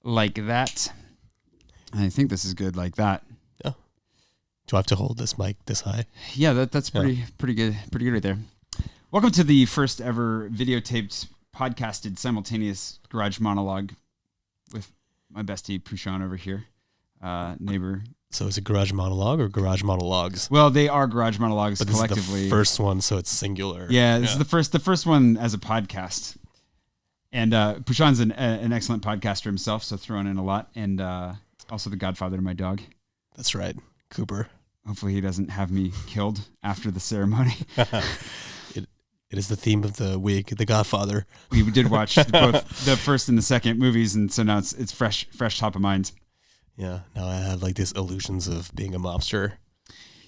like that. I think this is good like that. Yeah. Do I have to hold this mic this high? Yeah, that's pretty good right there. Welcome to the first ever videotaped, podcasted, simultaneous garage monologue with my bestie Prushan over here, neighbor. So is it garage monologue or garage monologues? Well, they are garage monologues but this collectively. is the first one, so it's singular. Yeah, this is the first one as a podcast. And Prushan's an excellent podcaster himself, so throwing in a lot, and also the godfather to my dog. That's right, Cooper. Hopefully he doesn't have me killed after the ceremony. It is the theme of the week, The Godfather. We did watch both the first and the second movies, and so now it's fresh top of mind. Yeah, now I have like these illusions of being a mobster.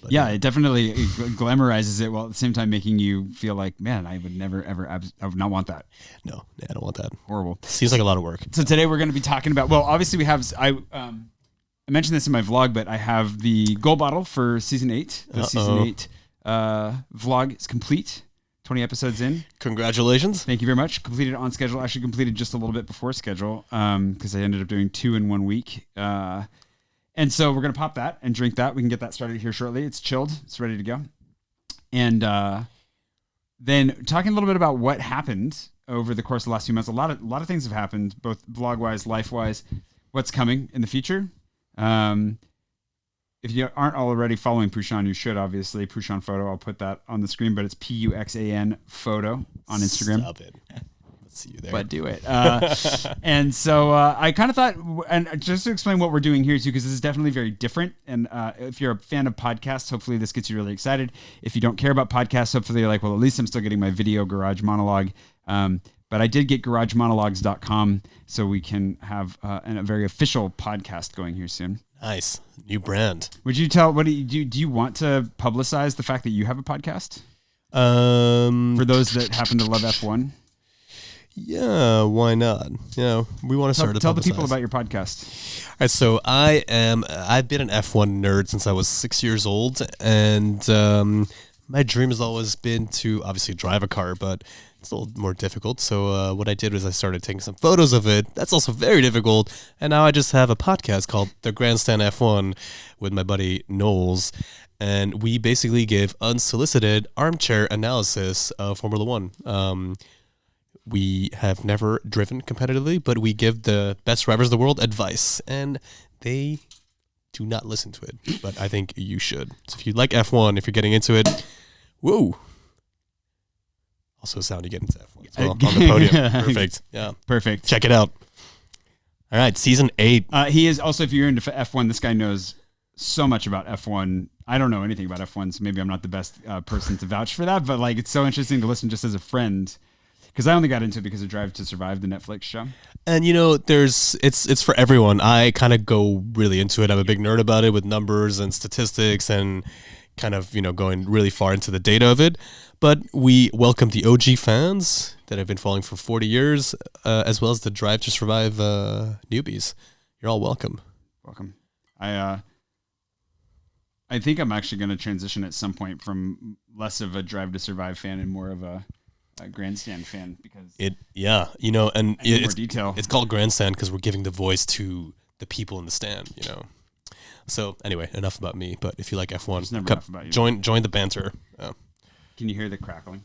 But yeah, it definitely glamorizes it while at the same time making you feel like, man, I would never, ever, I would not want that. No, I don't want that. Horrible. Seems like a lot of work. So today we're going to be talking about, well, obviously we have, I mentioned this in my vlog, but I have the goal bottle for season 8. The season 8 vlog is complete. 20 episodes in. Congratulations. Thank you very much. Completed on schedule. Actually completed just a little bit before schedule because I ended up doing 2 in 1 week. And so we're going to pop that and drink that. We can get that started here shortly. It's chilled. It's ready to go. And then talking a little bit about what happened over the course of the last few months. A lot of things have happened, both vlog-wise, life-wise, what's coming in the future. If you aren't already following Prushan, you should, obviously. Prushan Photo, I'll put that on the screen, but it's Puxan Photo on Instagram. Stop it. Let's see you there. But do it. And so I kind of thought, and just to explain what we're doing here too, because this is definitely very different. And if you're a fan of podcasts, hopefully this gets you really excited. If you don't care about podcasts, hopefully you're like, well, at least I'm still getting my video garage monologue. But I did get garagemonologues.com so we can have a very official podcast going here soon. Nice. New brand. Would you tell, what do you want to publicize the fact that you have a podcast? For those that happen to love F1? Yeah, why not? We want to start to tell the people about your podcast. All right, so I've been an F1 nerd since I was 6 years old, and my dream has always been to obviously drive a car, but it's a little more difficult. So what I did was I started taking some photos of it. That's also very difficult. And now I just have a podcast called The Grandstand F1 with my buddy Knowles. And we basically give unsolicited armchair analysis of Formula One. We have never driven competitively, but we give the best drivers in the world advice. And they do not listen to it. But I think you should. So if you like F1, if you're getting into it, whoa. Also a sound you get into F1 as well on the podium. Perfect. Yeah. Perfect. Check it out. All right, season 8. He is also, if you're into F1, this guy knows so much about F1. I don't know anything about F1, so maybe I'm not the best person to vouch for that, but like it's so interesting to listen just as a friend. Because I only got into it because of Drive to Survive, the Netflix show. And it's for everyone. I kind of go really into it. I'm a big nerd about it with numbers and statistics and kind of, going really far into the data of it. But we welcome the OG fans that have been following for 40 years, as well as the Drive to Survive newbies. You're all welcome. Welcome. I think I'm actually going to transition at some point from less of a Drive to Survive fan and more of a Grandstand fan because more detail. It's called Grandstand because we're giving the voice to the people in the stand. So anyway, enough about me. But if you like F1, enough about you. Join the banter. Can you hear the crackling?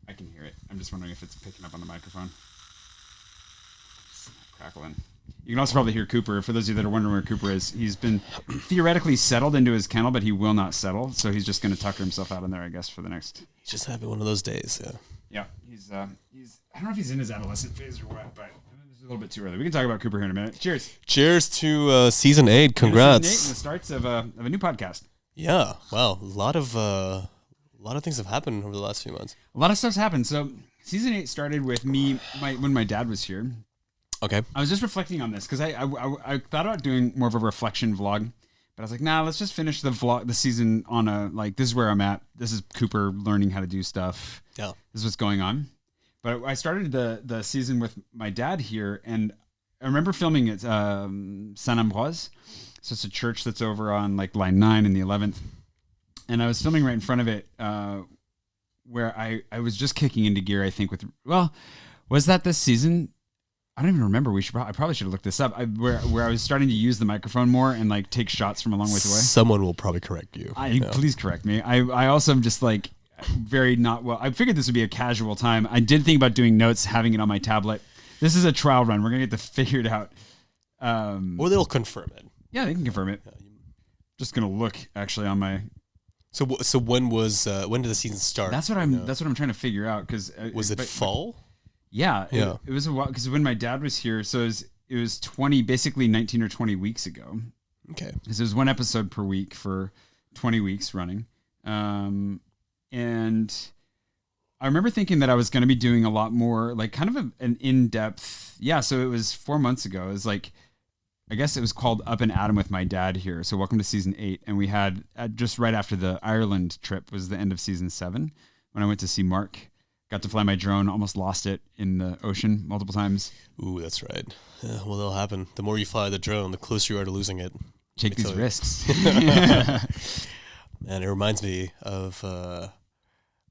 I can hear it. I'm just wondering if it's picking up on the microphone. It's crackling. You can also probably hear Cooper. For those of you that are wondering where Cooper is, he's been theoretically settled into his kennel, but he will not settle. So he's just going to tucker himself out in there, I guess, for the next. He's just having one of those days. Yeah. Yeah. He's. I don't know if he's in his adolescent phase or what, but it's a little bit too early. We can talk about Cooper here in a minute. Cheers. Cheers to season 8. Congrats. Season 8 and the starts of a new podcast. Yeah. Wow. A lot of things have happened over the last few months. A lot of stuff's happened. So season 8 started with me when my dad was here. Okay. I was just reflecting on this because I thought about doing more of a reflection vlog, but I was like, nah, let's just finish the season on this is where I'm at. This is Cooper learning how to do stuff. Yeah. This is what's going on. But I started the season with my dad here, and I remember filming at Saint-Ambroise. So it's a church that's over on like line 9 and the 11th. And I was filming right in front of it where I was just kicking into gear, I think, was that this season? I don't even remember. I probably should have looked this up. Where I was starting to use the microphone more and like take shots from a long ways away. Someone will probably correct you. Please correct me. I also am just like very not well. I figured this would be a casual time. I did think about doing notes, having it on my tablet. This is a trial run. We're gonna get to figure it out. Or they'll confirm it. Yeah, they can confirm it. Just gonna look actually on my. So when did the season start? That's what I'm trying to figure out because was it fall? Yeah. It was a while because when my dad was here, so it was basically 19 or 20 weeks ago. Okay. Because it was one episode per week for 20 weeks running, and I remember thinking that I was going to be doing a lot more, like kind of an in-depth. Yeah. So it was 4 months ago. It was like. I guess it was called Up and Atom with my dad here. So welcome to season 8. And we had just right after the Ireland trip was the end of season 7 when I went to see Mark. Got to fly my drone, almost lost it in the ocean multiple times. Ooh, that's right. Yeah, well, that'll happen. The more you fly the drone, the closer you are to losing it. Take these risks. Man, it reminds me of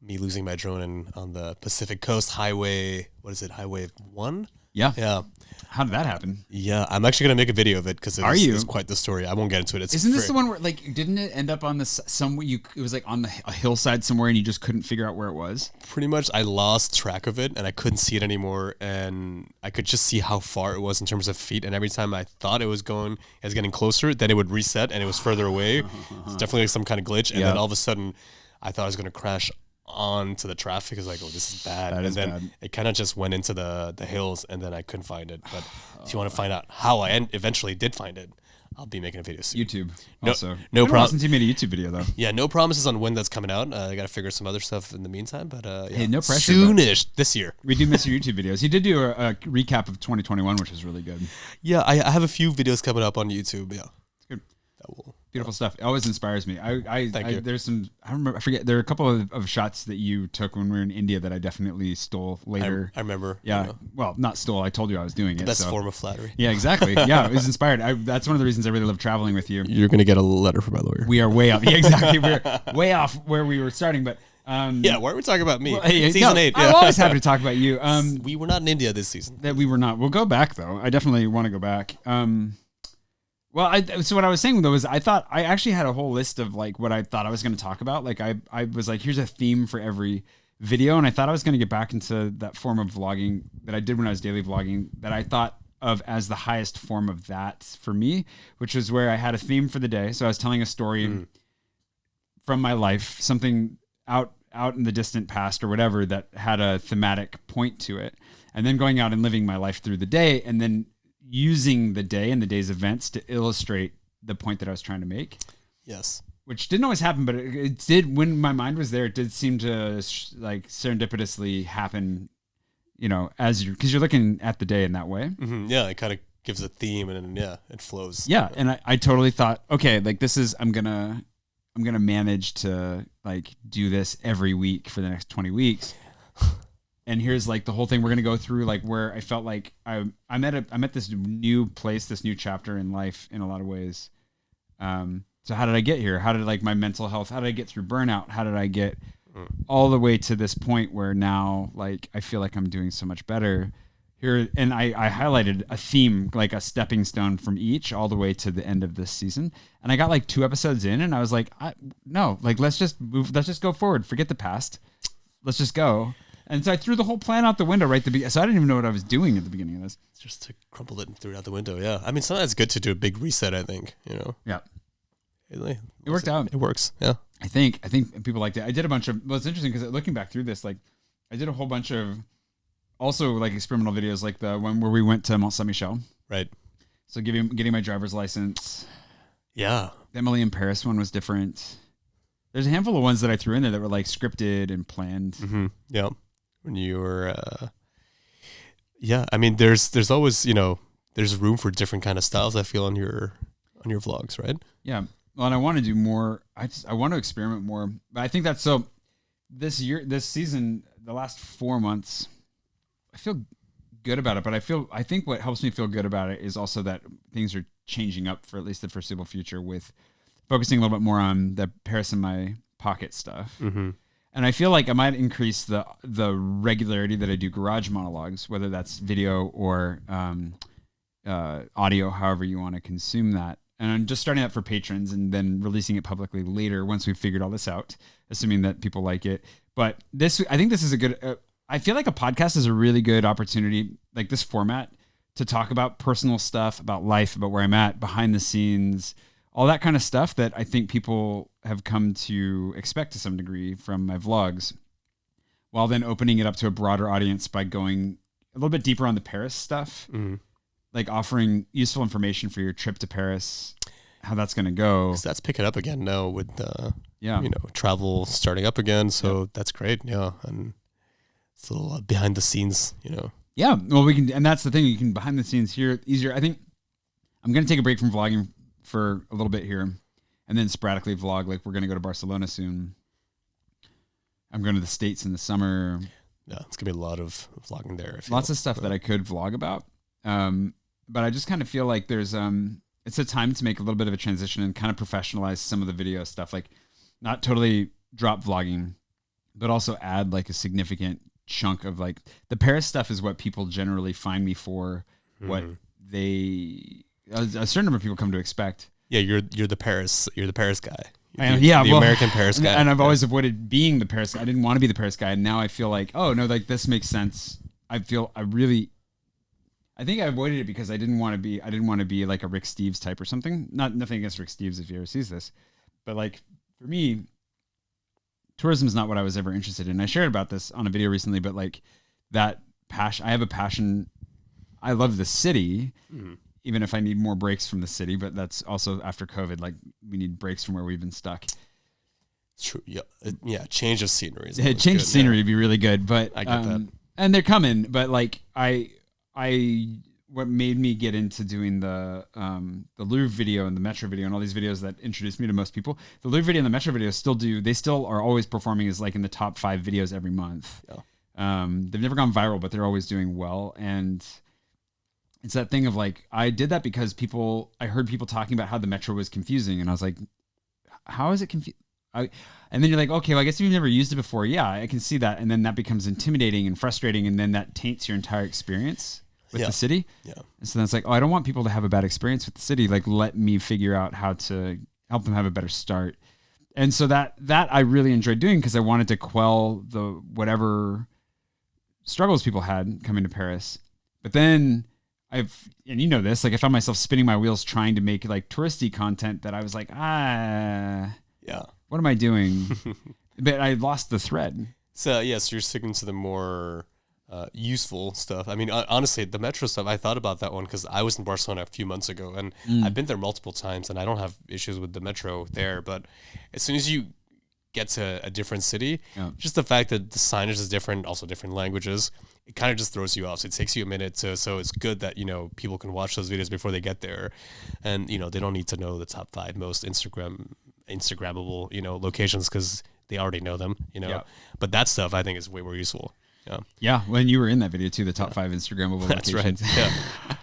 me losing my drone on the Pacific Coast Highway. What is it? Highway 1? Yeah. Yeah. How did that happen? Yeah, I'm actually going to make a video of it because it's quite the story. I won't get into it. Isn't this the one where, like, didn't it end up on it was like on a hillside somewhere and you just couldn't figure out where it was? Pretty much, I lost track of it and I couldn't see it anymore. And I could just see how far it was in terms of feet. And every time I thought it was getting closer, then it would reset and it was further away. It's definitely like some kind of glitch. And then all of a sudden, I thought I was going to crash onto the traffic. Is like, oh, this is bad. And then bad. It kind of just went into the hills and then I couldn't find it. But if you want to find out how I eventually did find it, I'll be making a video soon. YouTube also. No problem. Since you made a YouTube video though. Yeah, no promises on when that's coming out. I got to figure some other stuff in the meantime. But yeah. Hey, no pressure. Soonish this year. We do miss your YouTube videos. You did do a recap of 2021, which was really good. Yeah, I have a few videos coming up on YouTube. Yeah, it's good. Beautiful stuff. It always inspires me. Thank you. There's some. I forget. There are a couple of shots that you took when we were in India that I definitely stole later. I remember. Yeah. Well, not stole. I told you I was doing it. Best form of flattery. Yeah, exactly. Yeah, it was inspired. That's one of the reasons I really love traveling with you. You're gonna get a letter from my lawyer. We are way off. Yeah, exactly. We're way off where we were starting, but. Yeah, why are we talking about me? Well, hey, season 8. Yeah. I'm always happy to talk about you. We were not in India this season. That we were not. We'll go back though. I definitely want to go back. So what I was saying though is I thought I actually had a whole list of like what I thought I was going to talk about. Like I was like, here's a theme for every video, and I thought I was going to get back into that form of vlogging that I did when I was daily vlogging that I thought of as the highest form of that for me, which was where I had a theme for the day. So I was telling a story from my life, something out in the distant past or whatever that had a thematic point to it, and then going out and living my life through the day, and then using the day and the day's events to illustrate the point that I was trying to make. Yes. Which didn't always happen, but it did when my mind was there. It did seem to like serendipitously happen, because you're looking at the day in that way. Mm-hmm. Yeah, it kind of gives a theme and then it flows. Yeah, and I totally thought, okay, like this is I'm gonna manage to like do this every week for the next 20 weeks. And here's like the whole thing we're going to go through, like where I felt like I'm at this new place, this new chapter in life in a lot of ways. So how did I get here? How did like my mental health, how did I get through burnout? How did I get all the way to this point where now like I feel like I'm doing so much better here? And I highlighted a theme, like a stepping stone from each all the way to the end of this season. And I got like 2 episodes in and I was like, no, like let's just move. Let's just go forward. Forget the past. Let's just go. And so I threw the whole plan out the window right at the beginning. So I didn't even know what I was doing at the beginning of this. Just to crumple it and throw it out the window. Yeah. I mean, sometimes it's good to do a big reset, I think, Yeah. It worked out. It works. Yeah. I think people liked it. I did a bunch of, well, it's interesting because looking back through this, like I did a whole bunch of also like experimental videos, like the one where we went to Mont Saint Michel. Right. So getting my driver's license. Yeah. The Emily in Paris one was different. There's a handful of ones that I threw in there that were like scripted and planned. Mm-hmm. Yeah. When you were, I mean, there's always, there's room for different kind of styles. I feel on your vlogs, right? Yeah. Well, and I want to do more. I want to experiment more. But I think that's so. This season, the last 4 months, I feel good about it. But I think what helps me feel good about it is also that things are changing up for at least the foreseeable future with focusing a little bit more on the Paris in my pocket stuff. Mm-hmm. And I feel like I might increase the regularity that I do garage monologues, whether that's video or audio, however you want to consume that. And I'm just starting that for patrons and then releasing it publicly later once we've figured all this out, assuming that people like it. But I think this is a good, I feel like a podcast is a really good opportunity, like this format, to talk about personal stuff, about life, about where I'm at, behind the scenes, all that kind of stuff that I think people have come to expect to some degree from my vlogs, while then opening it up to a broader audience by going a little bit deeper on the Paris stuff, like offering useful information for your trip to Paris, how that's going to go. Because that's picking up again now with travel starting up again. So that's great. Yeah. And it's a little behind the scenes, Yeah. Well, we can, and that's the thing. You can behind the scenes here easier. I think I'm going to take a break from vlogging for a little bit here and then sporadically vlog. Like we're going to go to Barcelona soon. I'm going to the States in the summer. Yeah. It's going to be a lot of vlogging there. Lots of stuff that I could vlog about. But I just kind of feel like there's, it's a time to make a little bit of a transition and kind of professionalize some of the video stuff, like not totally drop vlogging, but also add like a significant chunk of like the Paris stuff is what people generally find me for, what a certain number of people come to expect. Yeah. You're the Paris guy. The American Paris guy. And I've always avoided being the Paris guy. I didn't want to be the Paris guy. And now I feel like, oh no, like this makes sense. I think I avoided it because I didn't want to be like a Rick Steves type or something. Nothing against Rick Steves if he ever sees this, but like for me, tourism is not what I was ever interested in. I shared about this on a video recently, but like that passion, I have a passion. I love the city, even if I need more breaks from the city, but that's also after COVID, like we need breaks from where we've been stuck. True. Yeah. Yeah. Change of scenery. Change of scenery would be really good, but I get that. And they're coming, but like what made me get into doing the Louvre video and the Metro video and all these videos that introduced me to most people, the Louvre video and the Metro video they still are always performing as like in the top 5 videos every month. Yeah. They've never gone viral, but they're always doing well. And it's that thing of like, I did that because I heard people talking about how the Metro was confusing. And I was like, how is it confusing? And then you're like, okay, well, I guess if you've never used it before, yeah, I can see that. And then that becomes intimidating and frustrating. And then that taints your entire experience with the city. Yeah. And so then it's like, oh, I don't want people to have a bad experience with the city. Like, let me figure out how to help them have a better start. And so that I really enjoyed doing because I wanted to quell the whatever struggles people had coming to Paris. But then and you know this, like I found myself spinning my wheels trying to make like touristy content that I was like, yeah, what am I doing? But I lost the thread. So you're sticking to the more useful stuff. I mean, honestly, the Metro stuff, I thought about that one because I was in Barcelona a few months ago and I've been there multiple times and I don't have issues with the Metro there. But as soon as you get to a different city, just the fact that the signage is different, also different languages, it kind of just throws you off. So it takes you a minute so it's good that, people can watch those videos before they get there. And, they don't need to know the top 5 most Instagrammable, locations because they already know them, But that stuff I think is way more useful. Yeah. When you were in that video too, the top 5 Instagrammable That's locations. Right.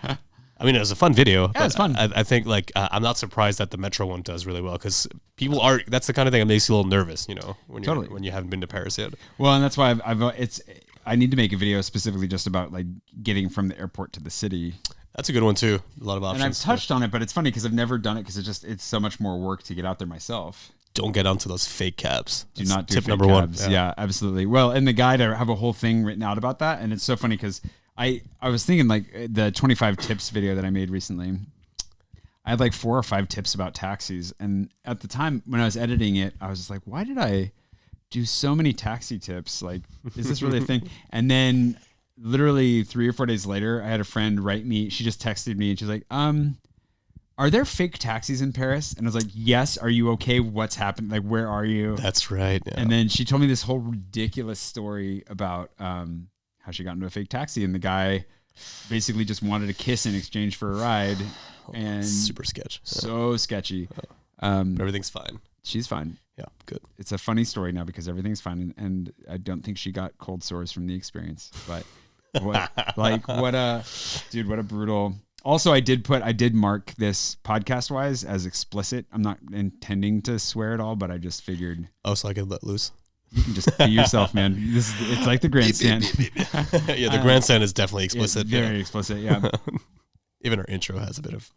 Yeah. I mean, it was a fun video. Yeah, it's fun. I think I'm not surprised that the Metro one does really well because that's the kind of thing that makes you a little nervous, when you haven't been to Paris yet. Well, and that's why I need to make a video specifically just about like getting from the airport to the city. That's a good one too. A lot of options. And I've touched on it, but it's funny because I've never done it because it's so much more work to get out there myself. Don't get onto those fake cabs. Do not do tip fake number cabs. 1. Yeah, absolutely. Well, in the guide, I have a whole thing written out about that. And it's so funny because I was thinking like the 25 tips video that I made recently, I had like 4 or 5 tips about taxis. And at the time when I was editing it, I was just like, why did I do so many taxi tips? Like, is this really a thing? And then literally 3 or 4 days later, I had a friend write me. She just texted me and she's like, are there fake taxis in Paris? And I was like, yes. Are you okay? What's happened? Like, where are you? That's right. Yeah. And then she told me this whole ridiculous story about how she got into a fake taxi. And the guy basically just wanted a kiss in exchange for a ride. And super sketch. So sketchy. Everything's fine. She's fine. Yeah, good. It's a funny story now because everything's fine. And I don't think she got cold sores from the experience. But what a brutal... Also, I did mark this podcast wise as explicit. I'm not intending to swear at all, but I just figured. Oh, so I could let loose? You can just be yourself, man. It's like the grandstand. Yeah, the grandstand is definitely explicit. Very explicit, yeah. Even our intro has a bit of,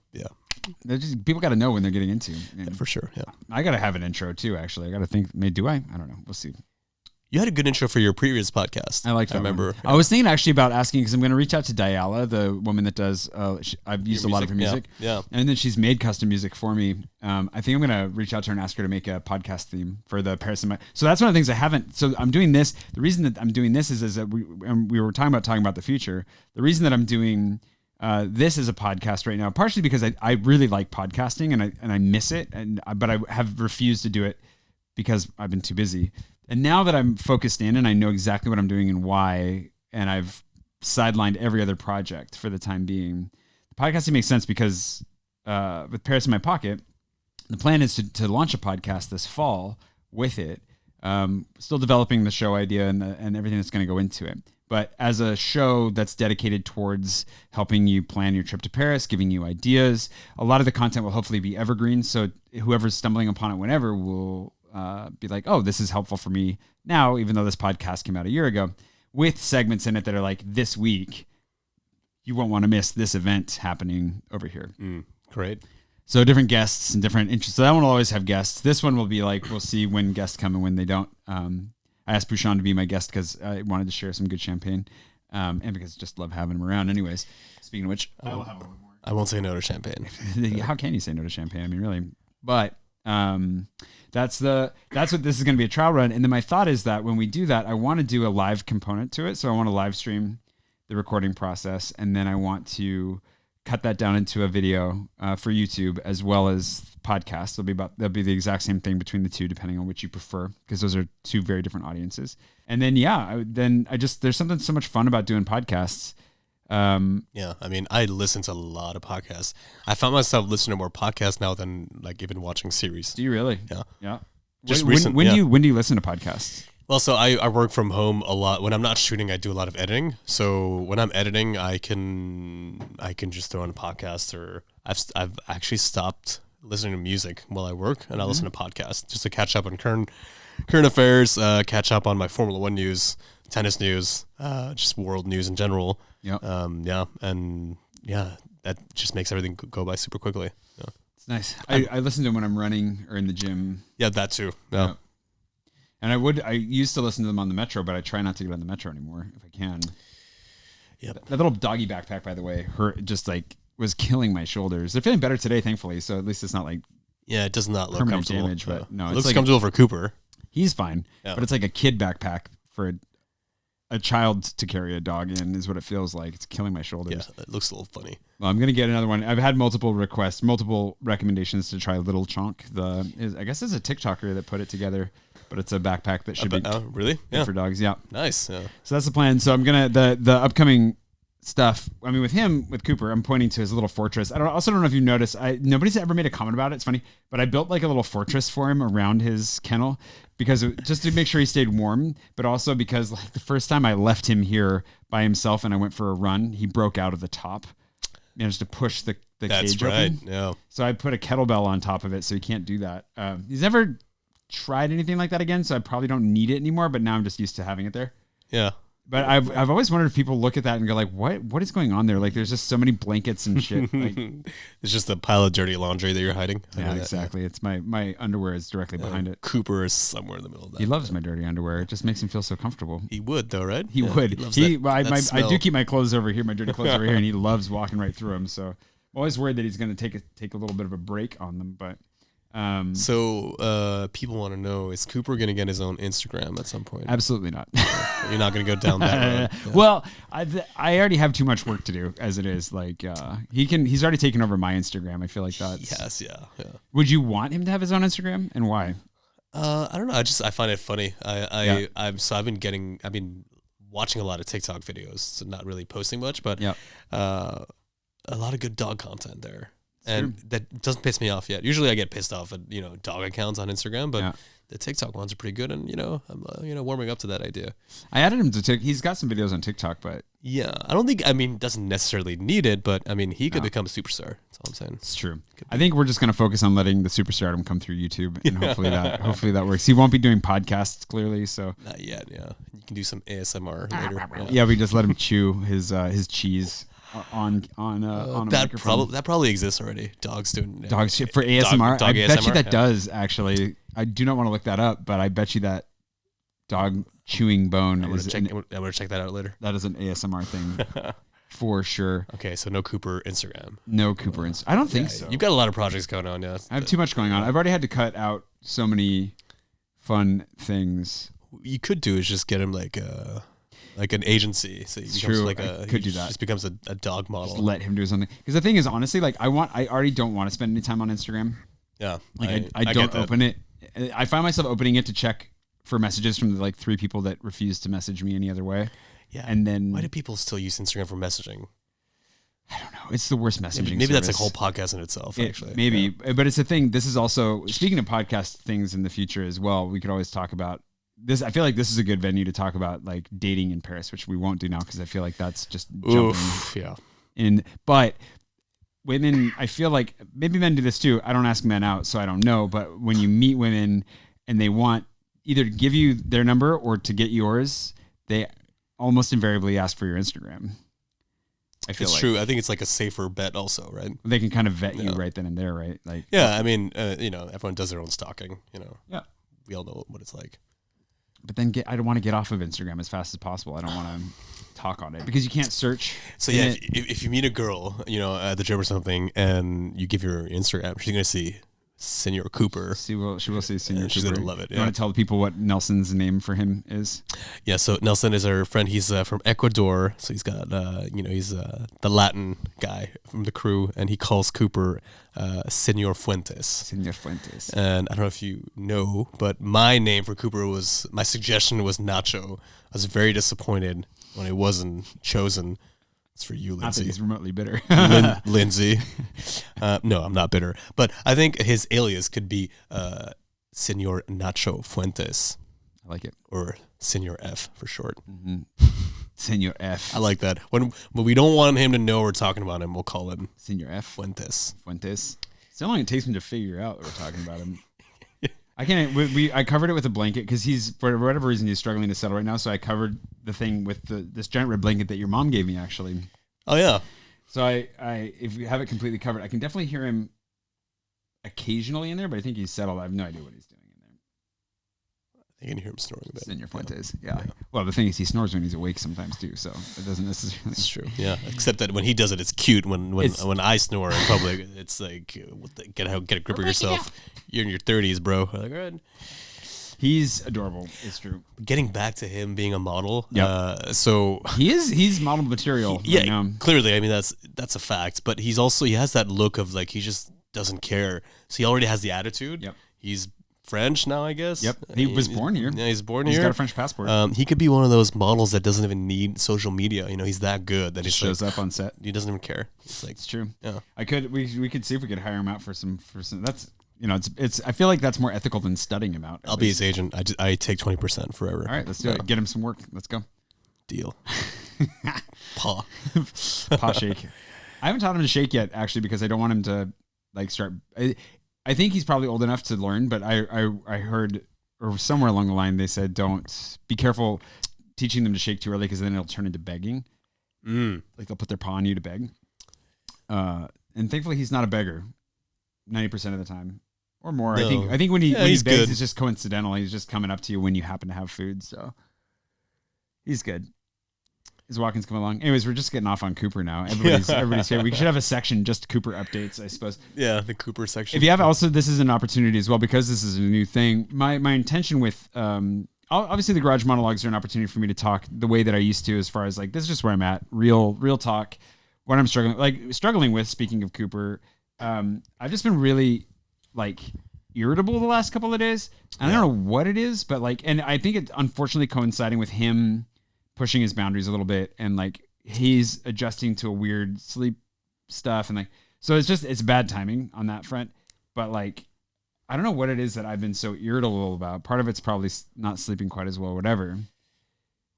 People got to know when they're getting into. For sure, yeah. I got to have an intro too, actually. I got to think, do I? I don't know. We'll see. You had a good intro for your previous podcast. I like that. I remember. I was thinking actually about asking because I'm going to reach out to Diala, the woman that does. I've used a lot of her music. Yeah. And then she's made custom music for me. I think I'm going to reach out to her and ask her to make a podcast theme for the Paris. So that's one of the things I haven't. So I'm doing this. The reason that I'm doing this is that we were talking about the future. The reason that I'm doing this as a podcast right now, partially because I really like podcasting and I miss it, but I have refused to do it because I've been too busy. And now that I'm focused in and I know exactly what I'm doing and why, and I've sidelined every other project for the time being, the podcasting makes sense because with Paris in my pocket, the plan is to launch a podcast this fall with it. Still developing the show idea and everything that's going to go into it. But as a show that's dedicated towards helping you plan your trip to Paris, giving you ideas, a lot of the content will hopefully be evergreen. So whoever's stumbling upon it whenever will be like, oh, this is helpful for me now, even though this podcast came out a year ago, with segments in it that are like, this week, you won't want to miss this event happening over here. Great. So different guests and different interests. So that one will always have guests. This one will be like, we'll see when guests come and when they don't. I asked Bouchon to be my guest because I wanted to share some good champagne and because I just love having him around anyways. Speaking of which, I will have one more. I won't say no to champagne. How can you say no to champagne? I mean, really. But that's what this is going to be, a trial run. And then my thought is that when we do that, I want to do a live component to it. So I want to live stream the recording process, and then I want to cut that down into a video for YouTube as well as podcast. They'll be the exact same thing between the two, depending on which you prefer, because those are two very different audiences. And then there's something so much fun about doing podcasts. I mean, I listen to a lot of podcasts. I found myself listening to more podcasts now than like even watching series. Do you really? Yeah. Just when do you listen to podcasts? Well, so I work from home a lot. When I'm not shooting, I do a lot of editing. So when I'm editing, I can just throw on a podcast, or I've actually stopped listening to music while I work, and I listen to podcasts just to catch up on current affairs, catch up on my Formula One news, tennis news, just world news in general. Yep. That just makes everything go by super quickly. Yeah. It's nice. I listen to them when I'm running or in the gym. Yeah, that too. Yeah. And I used to listen to them on the metro, but I try not to get on the metro anymore if I can. Yep. That little doggy backpack, by the way, was killing my shoulders. They're feeling better today, thankfully. So at least it's not like it does not look permanent comfortable. damage, but no, it it's looks like comfortable for Cooper. He's fine, yeah. But it's like a kid backpack for a child to carry a dog in is what it feels like. It's killing my shoulders. Yeah, it looks a little funny. Well, I'm gonna get another one. I've had multiple requests, multiple recommendations to try Little Chonk. I guess it's a TikToker that put it together, but it's a backpack that should be really good for dogs. Yeah, nice. Yeah. So that's the plan. So I'm gonna the upcoming stuff. I mean, with Cooper, I'm pointing to his little fortress. I also don't know if you noticed. Nobody's ever made a comment about it. It's funny, but I built like a little fortress for him around his kennel because just to make sure he stayed warm, but also because like the first time I left him here by himself and I went for a run, he broke out of the top. Managed to push the cage open. Yeah. So I put a kettlebell on top of it, so he can't do that. He's never tried anything like that again, so I probably don't need it anymore. But now I'm just used to having it there. Yeah. But I've always wondered if people look at that and go like, what is going on there? Like, there's just so many blankets and shit. Like, it's just a pile of dirty laundry that you're hiding. Yeah, exactly. It's my underwear is directly behind it. Cooper is somewhere in the middle of that. He loves my dirty underwear. It just makes him feel so comfortable. He would though, right? He would. I do keep my clothes over here, my dirty clothes over here, and he loves walking right through them. So I'm always worried that he's going to take a little bit of a break on them, but. So people want to know, is Cooper going to get his own Instagram at some point? Absolutely not. You're not going to go down that road. Yeah. Well, I already have too much work to do as it is. Like he's already taken over my Instagram. I feel like that's. Yes. Yeah. Would you want him to have his own Instagram, and why? I don't know. I find it funny. I've been watching a lot of TikTok videos, so not really posting much, but a lot of good dog content there. And that doesn't piss me off yet. Usually I get pissed off at, dog accounts on Instagram, but the TikTok ones are pretty good, and I'm warming up to that idea. I added him to TikTok. He's got some videos on TikTok, but yeah, I don't think. Doesn't necessarily need it, but he could become a superstar. That's all I'm saying. It's true. I think we're just gonna focus on letting the superstardom come through YouTube, and hopefully that works. He won't be doing podcasts clearly, so not yet. Yeah, you can do some ASMR later. Yeah, we just let him chew his cheese on a microphone. That probably exists already. Dogs doing dogs for ASMR. Dog I bet ASMR, you that does actually. I do not want to look that up, but I bet you that dog chewing bone I'm gonna check that out later. That is an ASMR thing for sure. Okay, so no Cooper Instagram. No Cooper Instagram. I don't think so. You've got a lot of projects going on. Yeah, I have too much going on. I've already had to cut out so many fun things. You could do is just get him like an agency. So it's true. Like could do that. Just becomes a dog model. Just let him do something. Because the thing is, honestly, like I already don't want to spend any time on Instagram. Yeah, like I don't open it. I find myself opening it to check for messages from the 3 people that refuse to message me any other way. Yeah, and then why do people still use Instagram for messaging? I don't know. It's the worst messaging. Maybe that's a whole podcast in itself. Actually, maybe, but it's a thing. This is also speaking of podcast things in the future as well. We could always talk about this. I feel like this is a good venue to talk about like dating in Paris, which we won't do now because I feel like that's just jumping in. But women, I feel like maybe men do this too. I don't ask men out, so I don't know. But when you meet women and they want either to give you their number or to get yours, they almost invariably ask for your Instagram. I feel it's true. I think it's like a safer bet also, right? They can kind of vet you right then and there, right? Like, yeah, everyone does their own stalking, Yeah. We all know what it's like. But then I don't want to get off of Instagram as fast as possible. I don't want to talk on it because you can't search. So yeah, if you meet a girl, at the gym or something, and you give her Instagram, she's gonna see Senor Cooper. She will see Senor Cooper. She's gonna love it. You want to tell the people what Nelson's name for him is? Yeah, so Nelson is our friend. He's from Ecuador, so he's got he's the Latin guy from the crew, and he calls Cooper Senor Fuentes. Senor Fuentes. And I don't know if you know, but my suggestion was Nacho. I was very disappointed when it wasn't chosen. It's for you, Lindsay. Not that he's remotely bitter. Lindsay. No, I'm not bitter. But I think his alias could be Senor Nacho Fuentes. I like it. Or Senor F for short. Mm-hmm. Senor F. I like that. When we don't want him to know we're talking about him, we'll call him Senor F. Fuentes. It's how long it takes him to figure out that we're talking about him. I covered it with a blanket because he's, for whatever reason, he's struggling to settle right now. So I covered the thing with this giant red blanket that your mom gave me, actually. Oh yeah. So I if you have it completely covered, I can definitely hear him occasionally in there, but I think he's settled. I have no idea what he's doing in there. You can hear him snoring a bit. Senor Fuentes. Yeah. Well, the thing is, he snores when he's awake sometimes too, so it doesn't necessarily. It's true. Yeah. Except that when he does it, it's cute. When I snore in public, it's like, get a grip of yourself. You're in your 30s, bro. Like, all right. He's adorable. It's true. Getting back to him being a model. Yep. So he's model material. Yeah. Right now. Clearly, that's a fact. But he has that look of like he just doesn't care. So he already has the attitude. Yep. He's French now, I guess. Yep. He was born here. Yeah, he's born here. He's got a French passport. He could be one of those models that doesn't even need social media. He's that good that he shows up on set. He doesn't even care. It's true. Yeah. We could see if we could hire him out for some. That's it's. I feel like that's more ethical than studying him out. I'll be his agent. I take 20% forever. All right, let's do it. Get him some work. Let's go. Deal. Paw shake. I haven't taught him to shake yet, actually, because I don't want him to start. I think he's probably old enough to learn, but I heard, or somewhere along the line, they said, don't be careful teaching them to shake too early because then it'll turn into begging. Like they'll put their paw on you to beg. And thankfully he's not a beggar 90% of the time or more. No. I think when he begs, good. It's just coincidental. He's just coming up to you when you happen to have food. So he's good. Is Watkins coming along? Anyways, we're just getting off on Cooper now. Everybody's here. We should have a section just Cooper updates, I suppose. Yeah, the Cooper section. If you have also, this is an opportunity as well because this is a new thing. My intention with obviously the Garage Monologues are an opportunity for me to talk the way that I used to, as far as like this is just where I'm at, real talk. What I'm struggling with. Speaking of Cooper, I've just been really irritable the last couple of days. I don't know what it is, but and I think it's unfortunately coinciding with him pushing his boundaries a little bit, and he's adjusting to a weird sleep stuff, and so it's bad timing on that front. But I don't know what it is that I've been so irritable about. Part of it's probably not sleeping quite as well, whatever.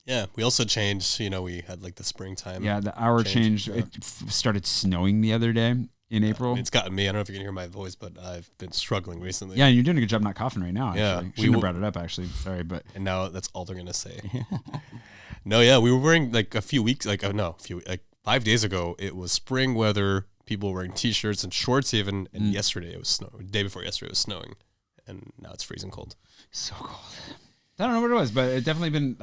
Yeah, we also changed, we had like the springtime. Yeah, the hour change. Yeah. It started snowing the other day in April. I mean, it's gotten me. I don't know if you can hear my voice, but I've been struggling recently. Yeah, and you're doing a good job not coughing right now, actually. Yeah, Shouldn't have brought it up, actually. Sorry, but... And now that's all they're going to say. No, yeah, we were wearing like 5 days ago, it was spring weather. People were wearing T-shirts and shorts even. And yesterday it was snowing. The day before yesterday it was snowing. And now it's freezing cold. So cold. I don't know what it was, but it definitely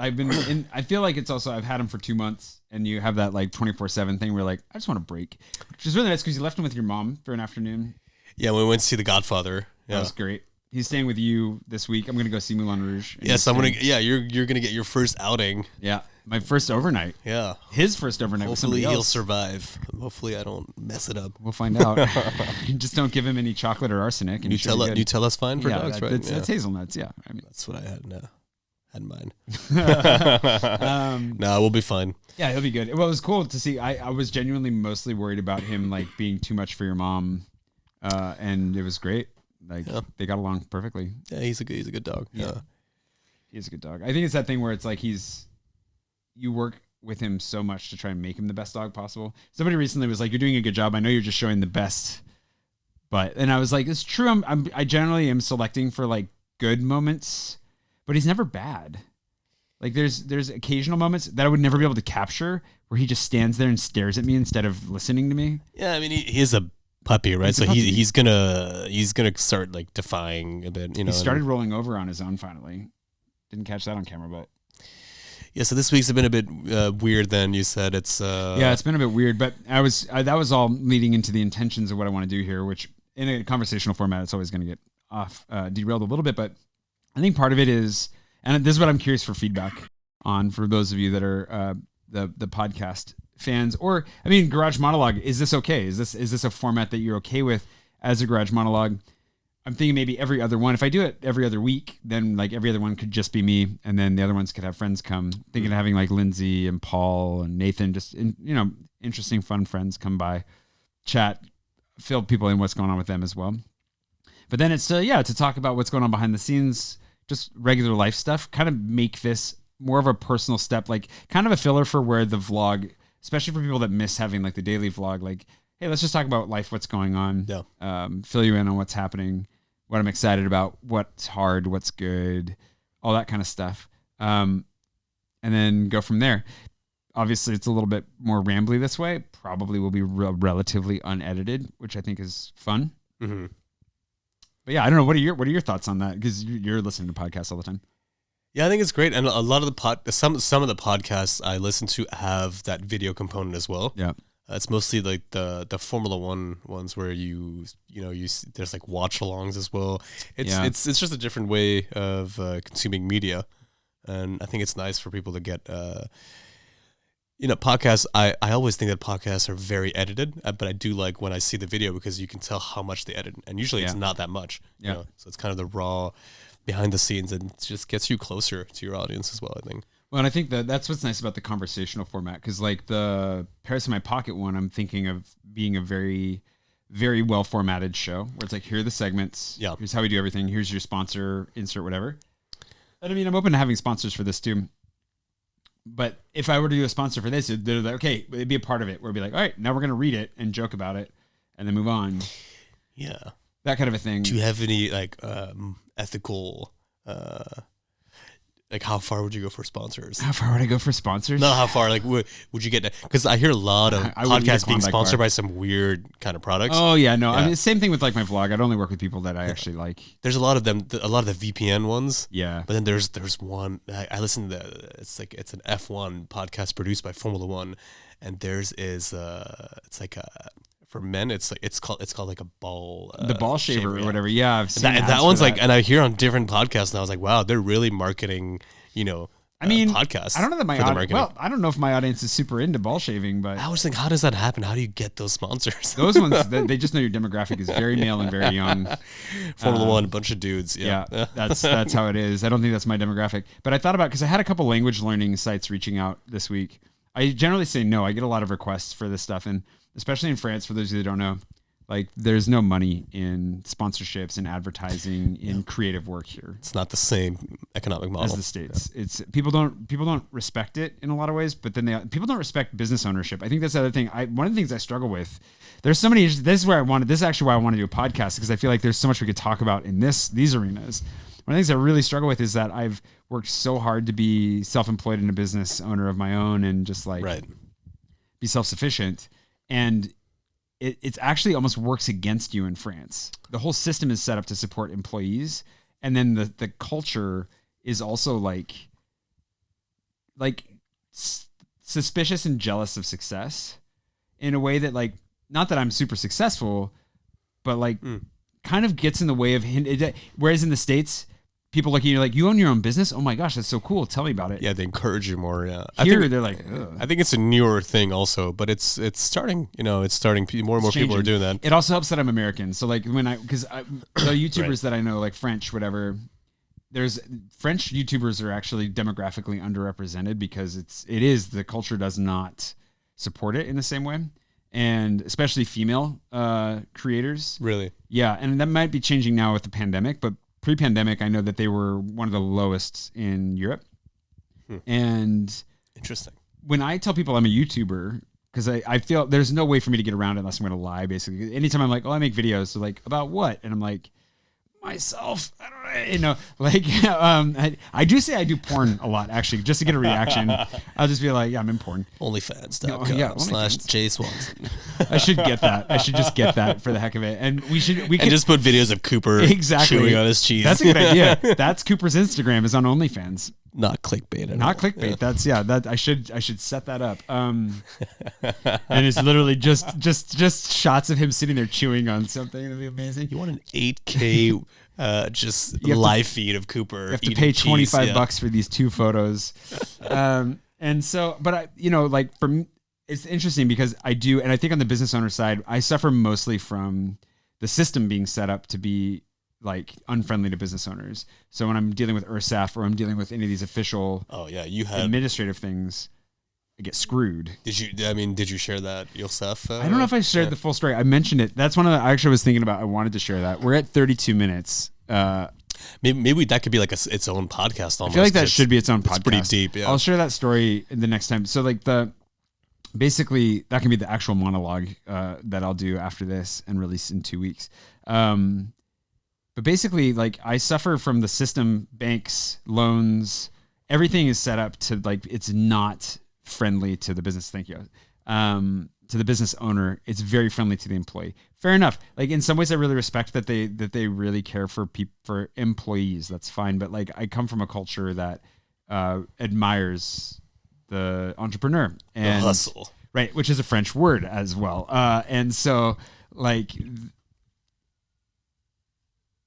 I feel like it's also, I've had him for 2 months and you have that like 24/7 thing where like, I just want to break, which is really nice because you left him with your mom for an afternoon. Yeah, we went to see The Godfather. Yeah. That was great. He's staying with you this week. I'm going to go see Moulin Rouge. Yes, you're going to get your first outing. Yeah. My first overnight. Yeah. His first overnight. Hopefully he'll survive. Hopefully I don't mess it up. We'll find out. Just don't give him any chocolate or arsenic. And Nutella's fine for dogs, right? That's hazelnuts. Yeah. I mean, that's what I had in mind. No, we'll be fine. Yeah, he'll be good. Well, it was cool to see. I was genuinely mostly worried about him like being too much for your mom. And it was great. Like they got along perfectly. Yeah, he's a good dog. Yeah. He's a good dog. I think it's that thing where it's like you work with him so much to try and make him the best dog possible. Somebody recently was like, "You're doing a good job. I know you're just showing the best." And I was like, "It's true. I generally am selecting for like good moments, but he's never bad. Like there's occasional moments that I would never be able to capture where he just stands there and stares at me instead of listening to me." Yeah, I mean he is a puppy, right? So he's gonna start like defying a bit. He started rolling over on his own finally. Didn't catch that on camera, but. Yeah, so this week's been a bit weird. Then you said it's it's been a bit weird, but that was all leading into the intentions of what I want to do here, which in a conversational format, it's always going to get off derailed a little bit. But I think part of it is, and this is what I'm curious for feedback on for those of you that are the podcast fans, or I mean, Garage Monologue. Is this okay? Is this a format that you're okay with as a Garage Monologue? I'm thinking maybe every other one. If I do it every other week, then like every other one could just be me, and then the other ones could have friends come. Thinking of having like Lindsay and Paul and Nathan, just interesting, fun friends come by, chat, fill people in what's going on with them as well. But then it's to talk about what's going on behind the scenes, just regular life stuff. Kind of make this more of a personal step, like kind of a filler for where the vlog, especially for people that miss having like the daily vlog, like. Hey, let's just talk about life, what's going on, fill you in on what's happening, what I'm excited about, what's hard, what's good, all that kind of stuff. And then go from there. Obviously, it's a little bit more rambly this way. Probably will be relatively unedited, which I think is fun. Mm-hmm. But yeah, I don't know. What are your thoughts on that? Because you're listening to podcasts all the time. Yeah, I think it's great. And a lot of some of the podcasts I listen to have that video component as well. Yeah. It's mostly like the Formula One ones where there's like watch-alongs as well. It's just a different way of consuming media, and I think it's nice for people to get podcasts. I always think that podcasts are very edited, but I do like when I see the video because you can tell how much they edit, and usually it's not that much. Yeah. So it's kind of the raw behind the scenes, and it just gets you closer to your audience as well, I think. Well, and I think that's what's nice about the conversational format, because like the Paris in My Pocket one, I'm thinking of being a very, very well formatted show where it's like, here are the segments. Yeah. Here's how we do everything. Here's your sponsor, insert whatever. And I mean, I'm open to having sponsors for this too. But if I were to do a sponsor for this, they're like, okay, it'd be a part of it where it'd be like, all right, now we're going to read it and joke about it and then move on. Yeah. That kind of a thing. Do you have any like ethical like how far would you go for sponsors? How far would I go for sponsors? Not how far. Like would you get? Because I hear a lot of podcasts being sponsored by some weird kind of products. Oh yeah, no. Yeah. I mean, same thing with like my vlog. I'd only work with people that I actually like. There's a lot of them. A lot of the VPN ones. Yeah. But then there's one. I listen to it's an F1 podcast produced by Formula One, and theirs is it's like for men, it's called like a ball. The ball shaver or whatever. Yeah, I've seen that one's like, and I hear on different podcasts, and I was like, wow, they're really marketing. I mean, podcasts. I don't know that my audience. Well, I don't know if my audience is super into ball shaving, but I was thinking, how does that happen? How do you get those sponsors? Those ones, they just know your demographic is very male and very young. Formula One, a bunch of dudes. Yeah, that's how it is. I don't think that's my demographic, but I thought about, because I had a couple language learning sites reaching out this week. I generally say no. I get a lot of requests for this stuff, and especially in France, for those of you that don't know, Like there's no money in sponsorships and advertising in creative work here. It's not the same economic model As the States. It's people don't respect it in a lot of ways, but then people don't respect business ownership. I think that's the other thing. One of the things I struggle with. There's so many. This is actually why I want to do a podcast, because I feel like there's so much we could talk about in these arenas. One of the things I really struggle with is that I've worked so hard to be self-employed and a business owner of my own and just like be self-sufficient, and it's actually almost works against you in France. The whole system is set up to support employees, and then the culture is also like suspicious and jealous of success in a way that, like, not that I'm super successful, but like kind of gets in the way of him. Whereas in the States, people look at you like, you own your own business? Oh my gosh, that's so cool. Tell me about it. Yeah, they encourage you more. Yeah, Here they're like, ugh. I think it's a newer thing also, but it's starting. It's starting. More and more people are doing that. It also helps that I'm American. So like because the YouTubers that I know, like French, whatever, there's French YouTubers are actually demographically underrepresented because the culture does not support it in the same way. And especially female creators. Really? Yeah, and that might be changing now with the pandemic, but pre-pandemic, I know that they were one of the lowest in Europe. And interesting. When I tell people I'm a YouTuber, because I feel there's no way for me to get around it unless I'm going to lie, basically. Anytime I'm like, oh, I make videos, so like, about what? And I'm like, myself. I don't know, like, I do say I do porn a lot, actually, just to get a reaction. I'll just be like, yeah, I'm in porn. Onlyfans.com/Jay Swanson. I should get that. I should just get that for the heck of it. And we can just put videos of Cooper chewing on his cheese. That's a good idea. That's Cooper's Instagram is on OnlyFans. Not clickbait. Not clickbait. That's that I should set that up. And it's literally just shots of him sitting there chewing on something. That'd be amazing. You want an 8K live feed of Cooper? You have to pay $25 for these 2 photos. And so, but like for me, it's interesting because I do, and I think on the business owner side, I suffer mostly from the system being set up to be like unfriendly to business owners. So when I'm dealing with URSAF or I'm dealing with any of these official administrative things, I get screwed. Did you share that yourself? I don't know if I shared the full story. I mentioned it. That's one of the, I actually was thinking about, I wanted to share that. We're at 32 minutes. Maybe that could be like its own podcast almost. I feel like that should be its own podcast. It's pretty deep, yeah. I'll share that story the next time. So like basically that can be the actual monologue that I'll do after this and release in 2 weeks. But basically, like, I suffer from the system, banks, loans, everything is set up to, like, it's not friendly to the business. Thank you. To the business owner, it's very friendly to the employee. Fair enough. Like, in some ways, I really respect that they really care for employees. That's fine. But like, I come from a culture that admires the entrepreneur and the hustle, right, which is a French word as well. And so, like,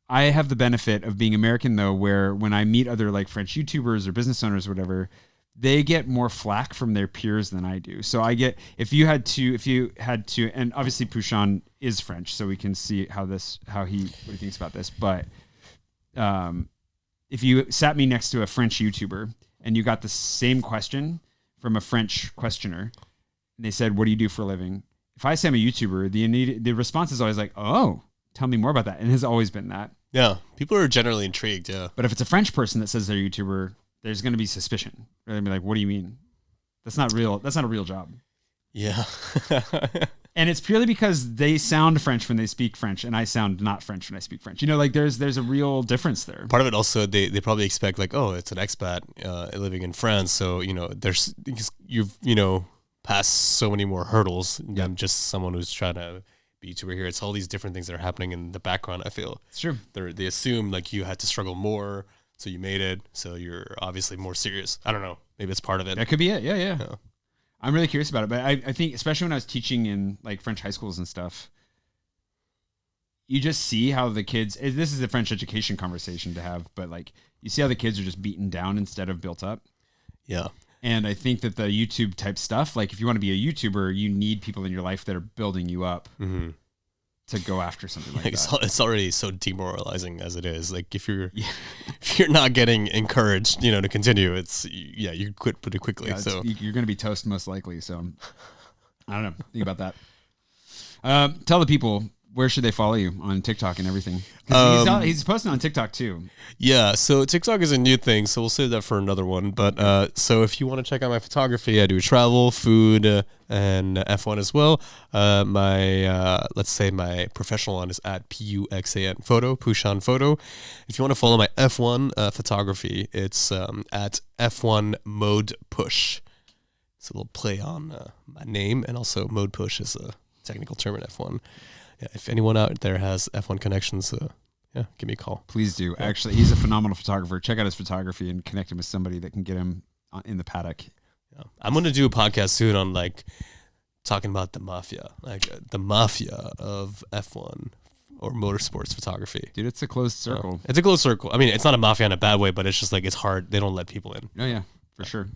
I have the benefit of being American, though, where when I meet other like French YouTubers or business owners or whatever, they get more flack from their peers than I do. So I get, if you had to, and obviously Pouchon is French, so we can see what he thinks about this. But if you sat me next to a French YouTuber and you got the same question from a French questioner, and they said, "What do you do for a living?" If I say I'm a YouTuber, the response is always like, "Oh, tell me more about that," and it has always been that. Yeah, people are generally intrigued. Yeah, but if it's a French person that says they're a YouTuber, there's going to be suspicion. They're going to be like, "What do you mean? That's not real. That's not a real job." Yeah, and it's purely because they sound French when they speak French, and I sound not French when I speak French. Like there's a real difference there. Part of it also, they probably expect like, oh, it's an expat living in France, so you've passed so many more hurdles than just someone who's trying to. YouTuber here. It's all these different things that are happening in the background. I feel it's true. They assume like you had to struggle more, so you made it. So you're obviously more serious. I don't know. Maybe it's part of it. That could be it. Yeah. I'm really curious about it, but I think especially when I was teaching in like French high schools and stuff, you just see how the kids. This is a French education conversation to have, but like you see how the kids are just beaten down instead of built up. Yeah. And I think that the YouTube type stuff, like if you want to be a YouTuber, you need people in your life that are building you up to go after something like that. It's already so demoralizing as it is. Like if you're not getting encouraged, to continue, you quit pretty quickly. Yeah, so you're going to be toast most likely. So I don't know. Think about that. Tell the people where should they follow you on TikTok and everything? 'Cause he's posting on TikTok too. Yeah, so TikTok is a new thing, so we'll save that for another one. But so if you want to check out my photography, I do travel, food, and F1 as well. Let's say my professional one is at PUXAN Photo, Pushan Photo. If you want to follow my F1 photography, it's at F1 Mode Push. It's a little play on my name, and also Mode Push is a technical term in F1. Yeah, if anyone out there has F1 connections, give me a call. Please do. Yeah. Actually, he's a phenomenal photographer. Check out his photography and connect him with somebody that can get him in the paddock. Yeah. I'm going to do a podcast soon on like talking about the mafia of F1 or motorsports photography. Dude, it's a closed circle. It's a closed circle. I mean, it's not a mafia in a bad way, but it's just like it's hard. They don't let people in. Oh, yeah, for sure.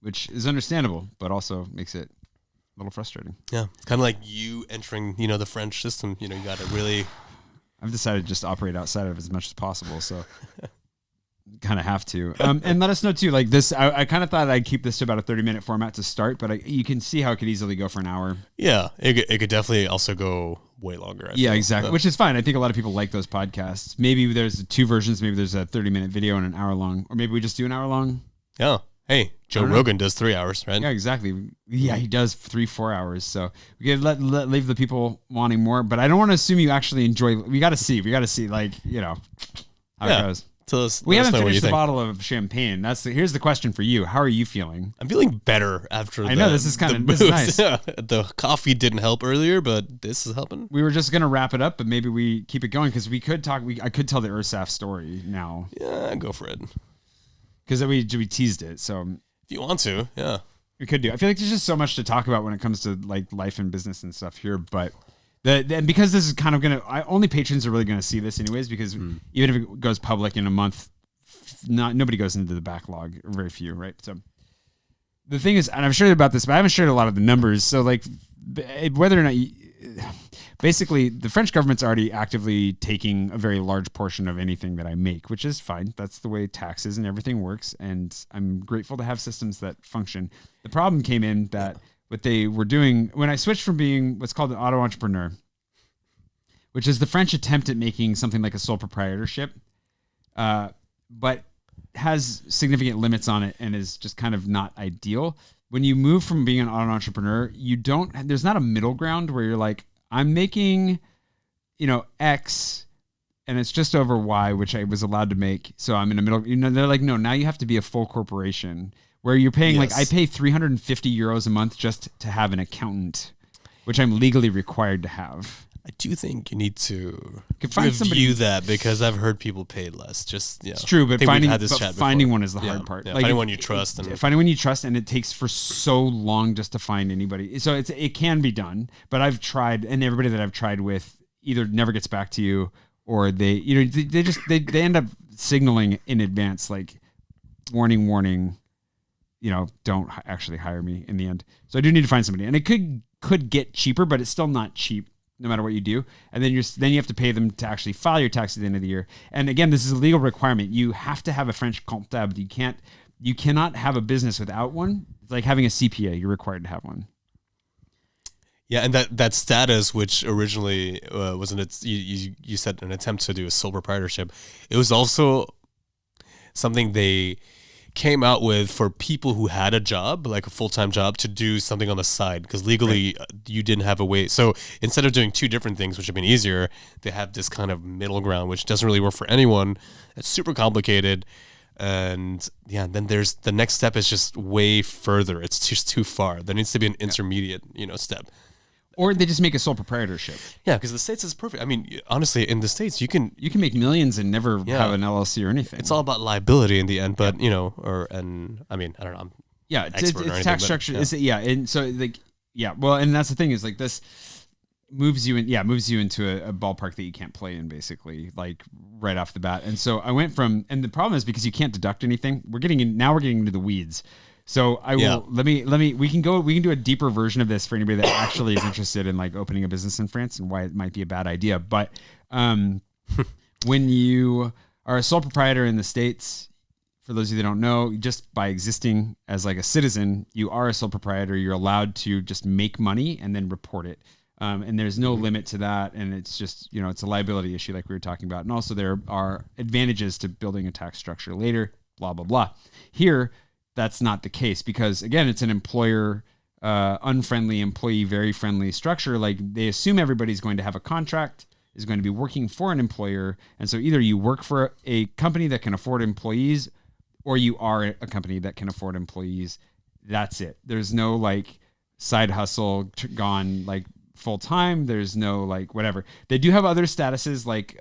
Which is understandable, but also makes it a little frustrating. Yeah, it's kind of like you entering, the French system. You got to really. I've decided just to operate outside of it as much as possible, so kind of have to. And let us know too. Like this, I kind of thought I'd keep this to about a 30-minute format to start, but you can see how it could easily go for an hour. Yeah, it could definitely also go way longer. I feel. Exactly. Which is fine. I think a lot of people like those podcasts. Maybe there's two versions. Maybe there's a 30-minute video and an hour long, or maybe we just do an hour long. Yeah. Hey, Joe Rogan does 3 hours, right? Yeah, exactly. Yeah, he does 3-4 hours. So we could leave the people wanting more, but I don't want to assume you actually enjoy. We got to see, like, how it goes. We haven't finished the bottle of champagne. Here's the question for you. How are you feeling? I'm feeling better after. I know this is this is nice. The coffee didn't help earlier, but this is helping. We were just gonna wrap it up, but maybe we keep it going because we could talk. I could tell the Ursaf story now. Yeah, go for it. Because we teased it, so if you want to, yeah, we could do. I feel like there's just so much to talk about when it comes to like life and business and stuff here, but because this is kind of only patrons are really gonna see this anyways. Because even if it goes public in a month, nobody goes into the backlog, or very few, right? So the thing is, and I've shared about this, but I haven't shared a lot of the numbers. So like whether or not basically, the French government's already actively taking a very large portion of anything that I make, which is fine. That's the way taxes and everything works, and I'm grateful to have systems that function. The problem came in that what they were doing when I switched from being what's called an auto entrepreneur, which is the French attempt at making something like a sole proprietorship, but has significant limits on it and is just kind of not ideal. When you move from being an auto entrepreneur, there's not a middle ground where you're like, I'm making, X and it's just over Y, which I was allowed to make. So I'm in the middle. They're like, no, now you have to be a full corporation where you're paying like I pay €350 a month just to have an accountant, which I'm legally required to have. I do think you need to review that because I've heard people pay less. It's true, but finding one is the hard part. Yeah, like, finding one you trust, and it takes for so long just to find anybody. So it can be done, but I've tried, and everybody that I've tried with either never gets back to you, or they end up signaling in advance like warning. Don't actually hire me in the end. So I do need to find somebody, and it could get cheaper, but it's still not cheap no matter what you do. And then you have to pay them to actually file your tax at the end of the year. And again, this is a legal requirement. You have to have a French comptable. You cannot have a business without one. It's like having a CPA. You're required to have one. Yeah, and that status, which originally you said an attempt to do a sole proprietorship, it was also something they came out with for people who had a job, like a full-time job, to do something on the side, because legally you didn't have a way. So instead of doing two different things, which have been easier, they have this kind of middle ground, which doesn't really work for anyone. It's super complicated. And then there's the next step is just way further. It's just too far. There needs to be an intermediate, step. Or they just make a sole proprietorship. Yeah, because the States is perfect. I mean, honestly, in the States, you can make millions and never have an LLC or anything. It's all about liability in the end, but I don't know. I'm it's tax structure. And so well, and that's the thing is like this moves you into a ballpark that you can't play in, basically, like right off the bat. And so I went from, and the problem is because you can't deduct anything. We're getting into the weeds. So we can do a deeper version of this for anybody that actually is interested in like opening a business in France and why it might be a bad idea. But when you are a sole proprietor in the States, for those of you that don't know, just by existing as like a citizen, you are a sole proprietor. You're allowed to just make money and then report it. And there's no limit to that. And it's just, it's a liability issue like we were talking about. And also there are advantages to building a tax structure later, blah, blah, blah. Here, that's not the case because, again, it's an employer unfriendly, employee very friendly structure. Like they assume everybody's going to have a contract, is going to be working for an employer. And so either you work for a company that can afford employees or you are a company that can afford employees. That's it. There's no like side hustle gone like full time. There's no like whatever. They do have other statuses like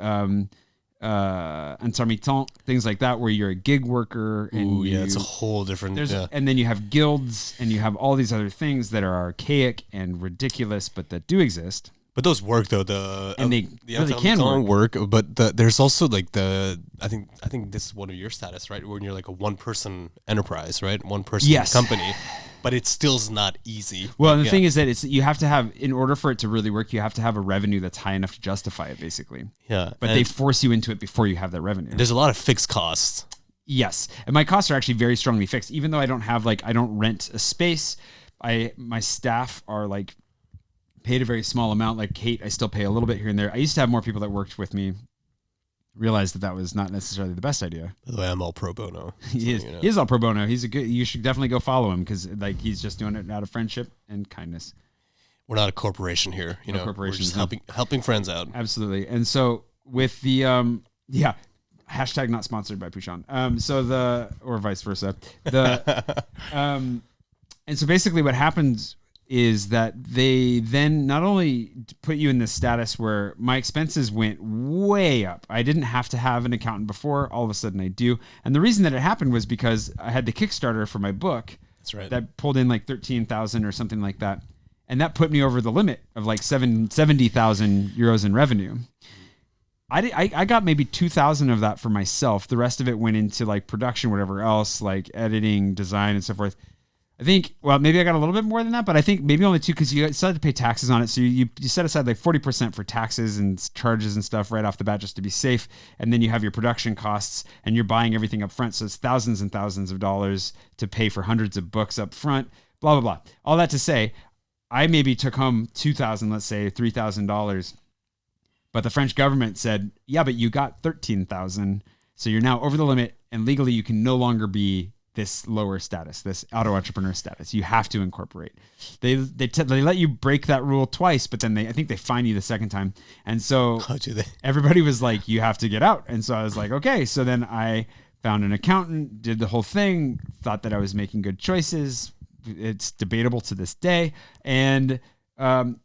intermittent, things like that, where you're a gig worker. And it's a whole different. And then you have guilds, and you have all these other things that are archaic and ridiculous, but that do exist. But those work though. They really can work. But there's also like I think this is one of your status, right? When you're like a one person enterprise, right? One person company. But it still is not easy. Well, and the thing is that you have to have, in order for it to really work, you have to have a revenue that's high enough to justify it, basically. Yeah. But they force you into it before you have that revenue. There's a lot of fixed costs. Yes. And my costs are actually very strongly fixed. Even though I don't have I don't rent a space, my staff are like paid a very small amount. Like Kate, I still pay a little bit here and there. I used to have more people that worked with me. Realized that was not necessarily the best idea. By the way, I'm all pro bono. He is all pro bono. He's you should definitely go follow him because like he's just doing it out of friendship and kindness. We're not a corporation here, we're just helping friends out. Absolutely. And so with the hashtag not sponsored by Pouchon. Or vice versa. And so basically what happens is that they then not only put you in this status where my expenses went way up. I didn't have to have an accountant before. All of a sudden I do. And the reason that it happened was because I had the Kickstarter for my book. That's right. That pulled in like 13,000 or something like that. And that put me over the limit of like 70,000 euros in revenue. I got maybe 2,000 of that for myself. The rest of it went into like production, whatever else, like editing, design, and so forth. I think, well, maybe I got a little bit more than that, but I think maybe only 2 because you still had to pay taxes on it. So you set aside like 40% for taxes and charges and stuff right off the bat just to be safe. And then you have your production costs and you're buying everything up front. So it's thousands and thousands of dollars to pay for hundreds of books up front, blah, blah, blah. All that to say, I maybe took home $2,000, let's say $3,000. But the French government said, yeah, but you got 13,000. So you're now over the limit and legally you can no longer be this lower status, this auto entrepreneur status. You have to incorporate. They let you break that rule twice, but then I think they fine you the second time. And so everybody was like, you have to get out. And so I was like, okay. So then I found an accountant, did the whole thing, thought that I was making good choices. It's debatable to this day. And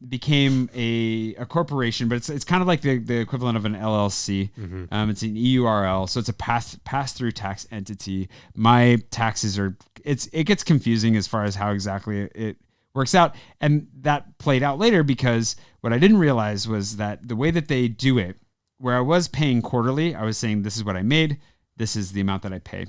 became a corporation, but it's kind of like the equivalent of an LLC. Mm-hmm. It's an EURL, so it's a pass-through tax entity. My taxes it gets confusing as far as how exactly it works out, and that played out later because what I didn't realize was that the way that they do it, where I was paying quarterly, I was saying this is what I made, this is the amount that I pay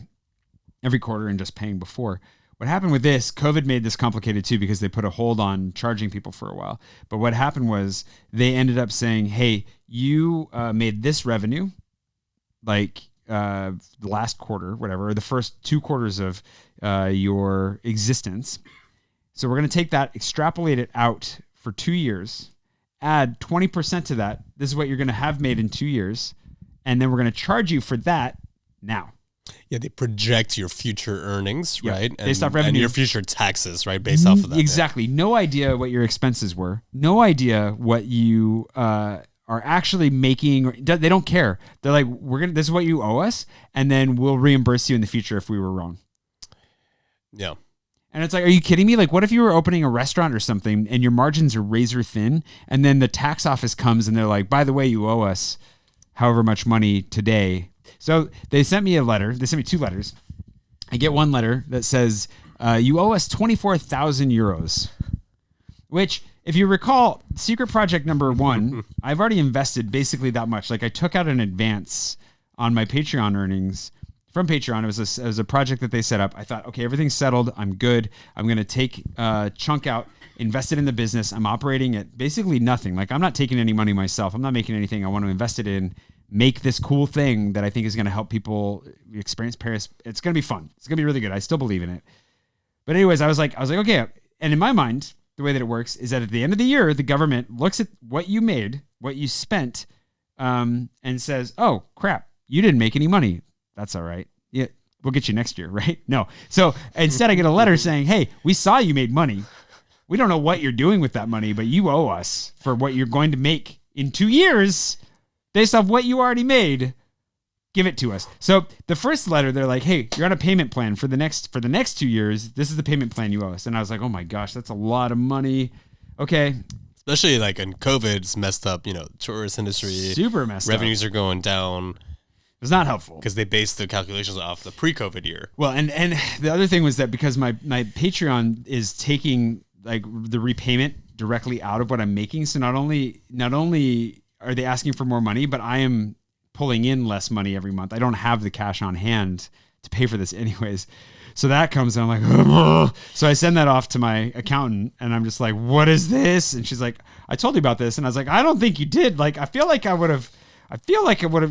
every quarter, and just paying before. What happened with this, COVID made this complicated too because they put a hold on charging people for a while. But what happened was they ended up saying, hey, you made this revenue like the last quarter, whatever, or the first 2 quarters of your existence. So we're going to take that, extrapolate it out for 2 years, add 20% to that. This is what you're going to have made in 2 years. And then we're going to charge you for that now. Yeah, they project your future earnings, right? Based off revenue. And your future taxes, right? Based off of that. Exactly. Yeah. No idea what your expenses were. No idea what you are actually making. They don't care. They're like, this is what you owe us, and then we'll reimburse you in the future if we were wrong. Yeah. And it's like, are you kidding me? Like, what if you were opening a restaurant or something and your margins are razor thin, and then the tax office comes and they're like, by the way, you owe us however much money today. So they sent me a letter. They sent me 2 letters. I get one letter that says, you owe us 24,000 euros, which, if you recall, secret project number 1, I've already invested basically that much. Like I took out an advance on my Patreon earnings from Patreon. It was a project that they set up. I thought, okay, everything's settled. I'm good. I'm going to take a chunk out, invest it in the business. I'm operating at basically nothing. Like I'm not taking any money myself. I'm not making anything. I want to invest it in, make this cool thing that I think is going to help people experience Paris. It's going to be fun. It's going to be really good. I still believe in it. But anyways, I was like, okay. And in my mind, the way that it works is that at the end of the year, the government looks at what you made, what you spent, and says, oh, crap, you didn't make any money. That's all right. Yeah, we'll get you next year, right? No. So instead I get a letter saying, hey, we saw you made money. We don't know what you're doing with that money, but you owe us for what you're going to make in 2 years based off what you already made. Give it to us. So the first letter, they're like, hey, you're on a payment plan for the next 2 years. This is the payment plan you owe us. And I was like, oh my gosh, that's a lot of money. Okay. Especially like in COVID's messed up, tourist industry. Super messed Revenues are going down. It's not helpful. Because they based the calculations off the pre-COVID year. Well, and the other thing was that because my Patreon is taking like the repayment directly out of what I'm making. So not only are they asking for more money, but I am pulling in less money every month. I don't have the cash on hand to pay for this anyways. So that comes and I'm like, ugh. So I send that off to my accountant and I'm just like, what is this? And she's like, I told you about this. And I was like, I don't think you did. Like, I feel like it would have.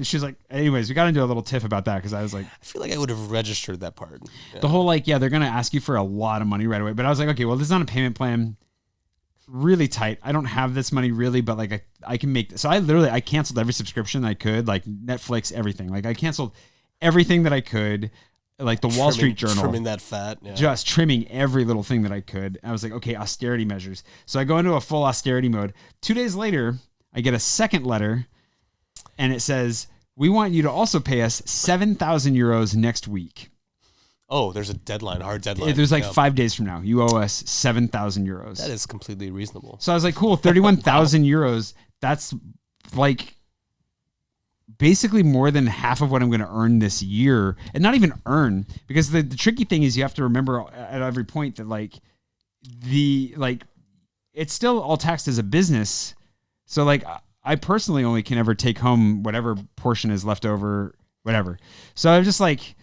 She's like, anyways, we got into a little tiff about that. Cause I was like, I feel like I would have registered that part. Yeah. The whole, like, yeah, they're going to ask you for a lot of money right away. But I was like, okay, well, this is on a payment plan. Really tight. I don't have this money really, but like I can make this. So I canceled every subscription I could, like Netflix, everything. Like I canceled everything that I could, like the Wall Street Journal. Trimming that fat. Yeah. Just trimming every little thing that I could. I was like, okay, austerity measures. So I go into a full austerity mode. 2 days later, I get a second letter and it says, we want you to also pay us 7,000 euros next week. Oh, there's a deadline, hard deadline. There's like 5 days from now. You owe us 7,000 euros. That is completely reasonable. So I was like, cool, 31,000 euros. That's like basically more than half of what I'm going to earn this year. And not even earn, because the tricky thing is you have to remember at every point that it's still all taxed as a business. So like I personally only can ever take home whatever portion is left over, whatever. So I was just like,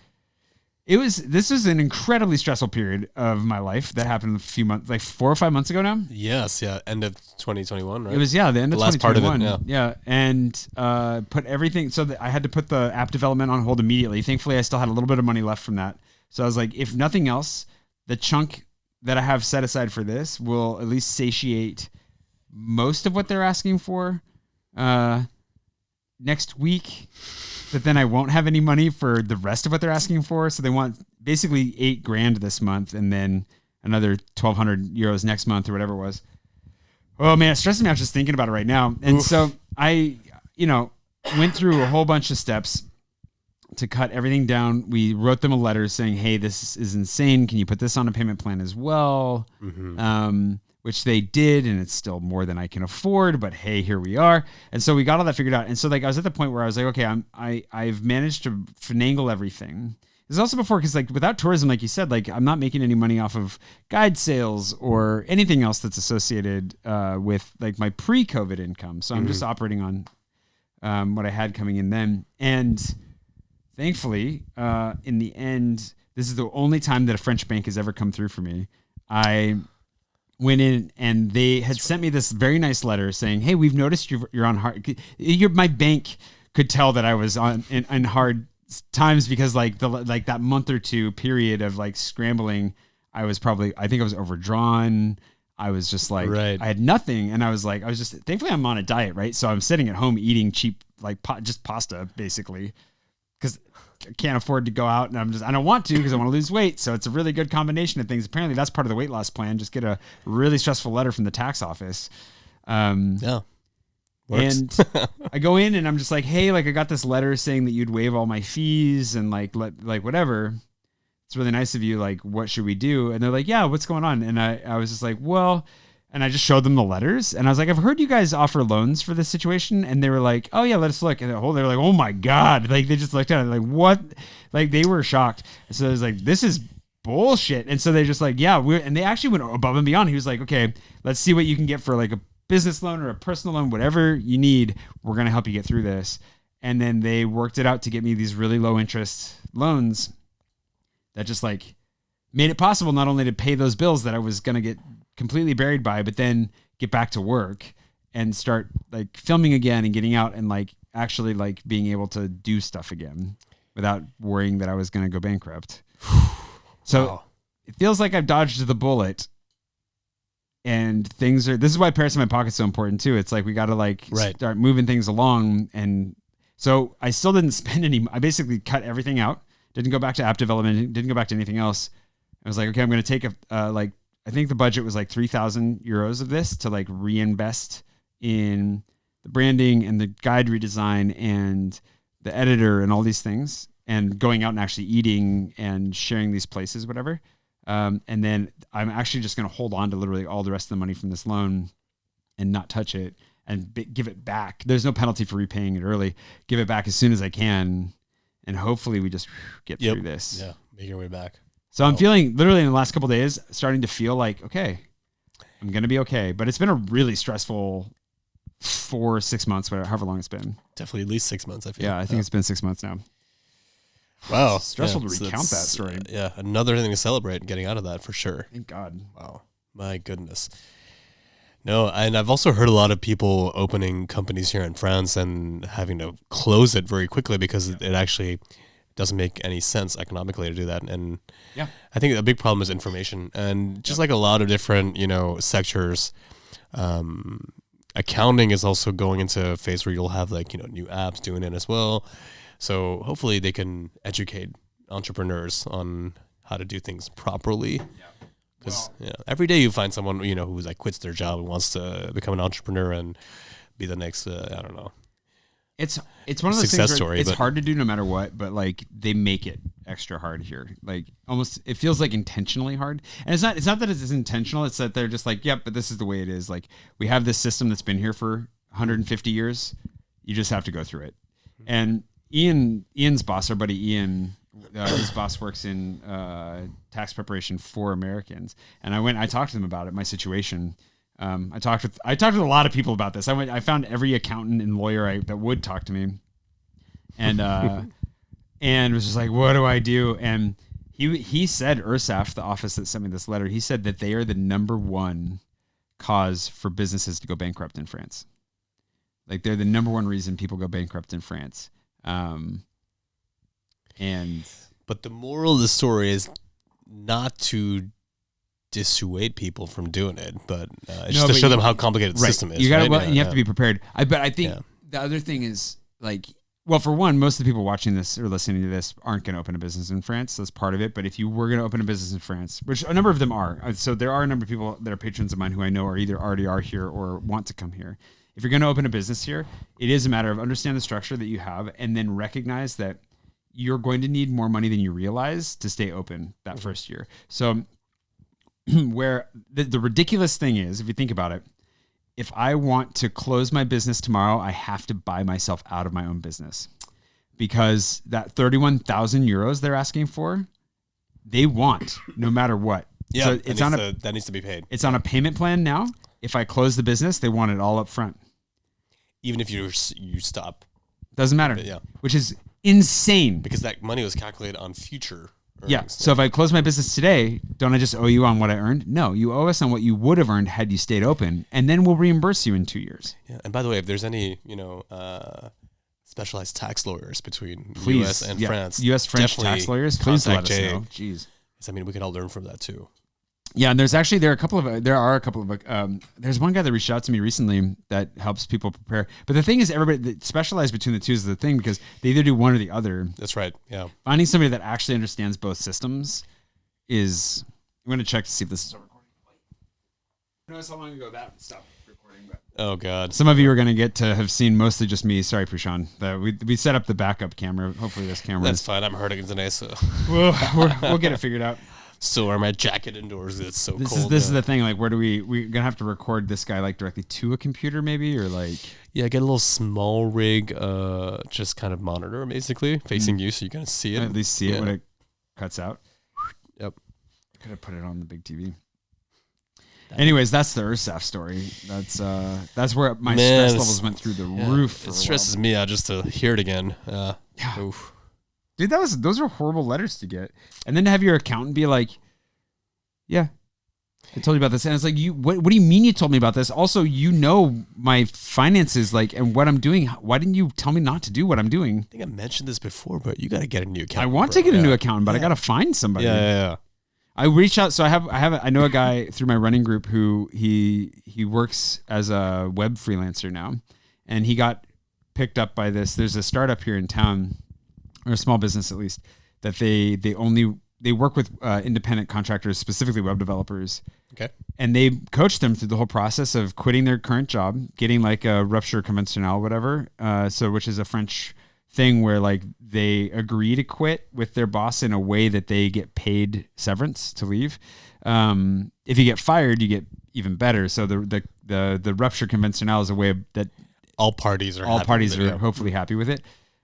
this was an incredibly stressful period of my life that happened a few months, like 4 or 5 months ago now. Yes, yeah, end of 2021, right? It was, the end of last 2021. part of it, yeah. And put everything, so that I had to put the app development on hold immediately. Thankfully, I still had a little bit of money left from that. So I was like, if nothing else, the chunk that I have set aside for this will at least satiate most of what they're asking for next week. But then I won't have any money for the rest of what they're asking for. So they want basically $8,000 this month and then another 1,200 euros next month or whatever it was. Oh man, it stresses me out just thinking about it right now. And Oof. So I, went through a whole bunch of steps to cut everything down. We wrote them a letter saying, hey, this is insane. Can you put this on a payment plan as well? Mm-hmm. Which they did, and it's still more than I can afford, but hey, here we are. And so we got all that figured out. And so like I was at the point where I was like, okay, I've managed to finagle everything. This is also before, because like without tourism, like you said, like I'm not making any money off of guide sales or anything else that's associated with like my pre-COVID income. So I'm just operating on what I had coming in then. And thankfully, in the end, this is the only time that a French bank has ever come through for me. I went in and they had sent me this very nice letter saying, hey, we've noticed you're on hard. My bank could tell that I was in hard times because like that month or two period of like scrambling, I think I was overdrawn. I was just like, right. I had nothing. And I was just, thankfully I'm on a diet, right? So I'm sitting at home eating cheap, like just pasta basically, because I can't afford to go out and I don't want to because I want to lose weight. So it's a really good combination of things. Apparently that's part of the weight loss plan. Just get a really stressful letter from the tax office. Yeah. Works. And I go in and I'm just like, hey, like I got this letter saying that you'd waive all my fees and like whatever. It's really nice of you. Like, what should we do? And they're like, yeah, what's going on? And I was just like, well, and I just showed them the letters and I was like, I've heard you guys offer loans for this situation. And they were like, oh yeah, let us look. And they were like, oh my God. Like they just looked at it like, what? Like they were shocked. So I was like, this is bullshit. And so they just like, yeah, and they actually went above and beyond. He was like, okay, let's see what you can get for like a business loan or a personal loan, whatever you need. We're going to help you get through this. And then they worked it out to get me these really low interest loans that just like made it possible not only to pay those bills that I was going to get completely buried by, but then get back to work and start like filming again and getting out and like actually like being able to do stuff again without worrying that I was going to go bankrupt. So It feels like I've dodged the bullet and this is why Paris in my pocket is so important too. It's like, we got to like start moving things along. And so I still didn't spend I basically cut everything out. Didn't go back to app development. Didn't go back to anything else. I was like, okay, I'm going to take I think the budget was like 3,000 euros of this to like reinvest in the branding and the guide redesign and the editor and all these things, and going out and actually eating and sharing these places, whatever. And then I'm actually just going to hold on to literally all the rest of the money from this loan and not touch it, and give it back. There's no penalty for repaying it early. Give it back as soon as I can. And hopefully we just get through this. Yeah. Make your way back. So I'm feeling, literally in the last couple of days, starting to feel like, okay, I'm going to be okay. But it's been a really stressful 4-6 months, whatever, however long it's been. Definitely at least 6 months, I feel. Yeah, I think it's been 6 months now. Wow. It's stressful to recount that story. Yeah, another thing to celebrate, getting out of that for sure. Thank God. Wow. My goodness. No, and I've also heard a lot of people opening companies here in France and having to close it very quickly because it actually doesn't make any sense economically to do that. And yeah, I think a big problem is information. And just like a lot of different, sectors, accounting is also going into a phase where you'll have new apps doing it as well. So hopefully they can educate entrepreneurs on how to do things properly. Because every day you find someone, who quits their job and wants to become an entrepreneur and be the next, I don't know. It's one of those success things where story, it's hard to do no matter what, but they make it extra hard here. Almost, it feels like intentionally hard. And it's not that it's intentional. It's that they're just yep, but this is the way it is. We have this system that's been here for 150 years. You just have to go through it. And Ian's boss, our buddy Ian, his boss works in tax preparation for Americans. And I talked to them about it, my situation. I talked with a lot of people about this. I found every accountant and lawyer that would talk to me, and was just like, what do I do? And he said, URSAF, the office that sent me this letter, he said that they are the number one cause for businesses to go bankrupt in France. They're the number one reason people go bankrupt in France. But the moral of the story is not to dissuade people from doing it, but just to show them how complicated the system is. You got you have to be prepared. But I think the other thing is for one, most of the people watching this or listening to this aren't going to open a business in France. That's part of it. But if you were going to open a business in France, which a number of them are, so there are a number of people that are patrons of mine who I know are either already are here or want to come here. If you're going to open a business here, it is a matter of understand the structure that you have and then recognize that you're going to need more money than you realize to stay open that first year. So where the ridiculous thing is, if you think about it, if I want to close my business tomorrow, I have to buy myself out of my own business, because that 31,000 euros they're asking for, they want no matter what. Yeah, so that needs to be paid. It's on a payment plan now. If I close the business, they want it all up front. Even if you stop. Doesn't matter. Yeah. Which is insane. Because that money was calculated on future earnings. Yeah. So if I close my business today, don't I just owe you on what I earned? No, you owe us on what you would have earned had you stayed open, and then we'll reimburse you in 2 years. Yeah. And by the way, if there's any, specialized tax lawyers between please, US and France. US French tax lawyers, please let us know. Jeez. I mean, we can all learn from that too. Yeah, and there are a couple of there's one guy that reached out to me recently that helps people prepare. But the thing is, everybody that specializes between the two is the thing, because they either do one or the other. That's right. Yeah. Finding somebody that actually understands both systems is. I'm going to check to see if this is still recording. Notice how long ago that stopped recording. But oh God. Some of you are going to get to have seen mostly just me. Sorry, Prashant. We set up the backup camera. Hopefully this camera. That's fine. I'm hurting today, so we'll get it figured out. Still wear my jacket indoors. It's so cold. This is the thing. Where do we're gonna have to record this guy directly to a computer, maybe, or yeah, get a little small rig, just kind of monitor basically facing you, so you're gonna see it. At least see it when it cuts out. Yep. Could have put it on the big TV. Anyways, that's the URSAF story. That's where my stress levels went through the roof. It stresses me out just to hear it again. Yeah. Oof. Dude, those are horrible letters to get. And then to have your accountant be like, yeah, I told you about this. And it's like, what do you mean you told me about this? Also, my finances, and what I'm doing. Why didn't you tell me not to do what I'm doing? I think I mentioned this before, but you got to get a new accountant. I want to get a new accountant, but I got to find somebody. Yeah. I reached out. So I know a guy through my running group who he works as a web freelancer now, and he got picked up by this. There's a startup here in town, or a small business at least, that they work with independent contractors, specifically web developers. Okay. And they coach them through the whole process of quitting their current job, getting like a rupture conventionnelle, whatever. Which is a French thing where like they agree to quit with their boss in a way that they get paid severance to leave. If you get fired, you get even better. So the rupture conventionnelle is a way that all parties are hopefully happy with it.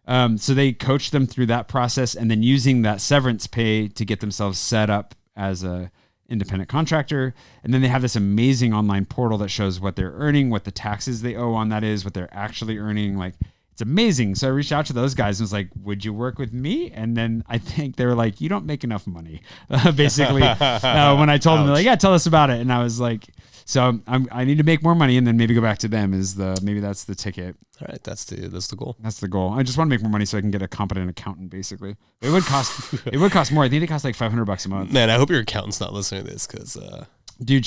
So they coach them through that process, and then using that severance pay to get themselves set up as a independent contractor. And then they have this amazing online portal that shows what they're earning, what the taxes they owe on that is, what they're actually earning. Like, it's amazing. So I reached out to those guys and was like, would you work with me? And then I think they were like, you don't make enough money. Basically, when I told them, they're like, yeah, tell us about it. And I was like, so I need to make more money and then maybe go back to them maybe that's the ticket. All right. That's the goal. That's the goal. I just want to make more money so I can get a competent accountant, basically. It would cost more. I think it costs like $500 a month. Man, I hope your accountant's not listening to this because, dude,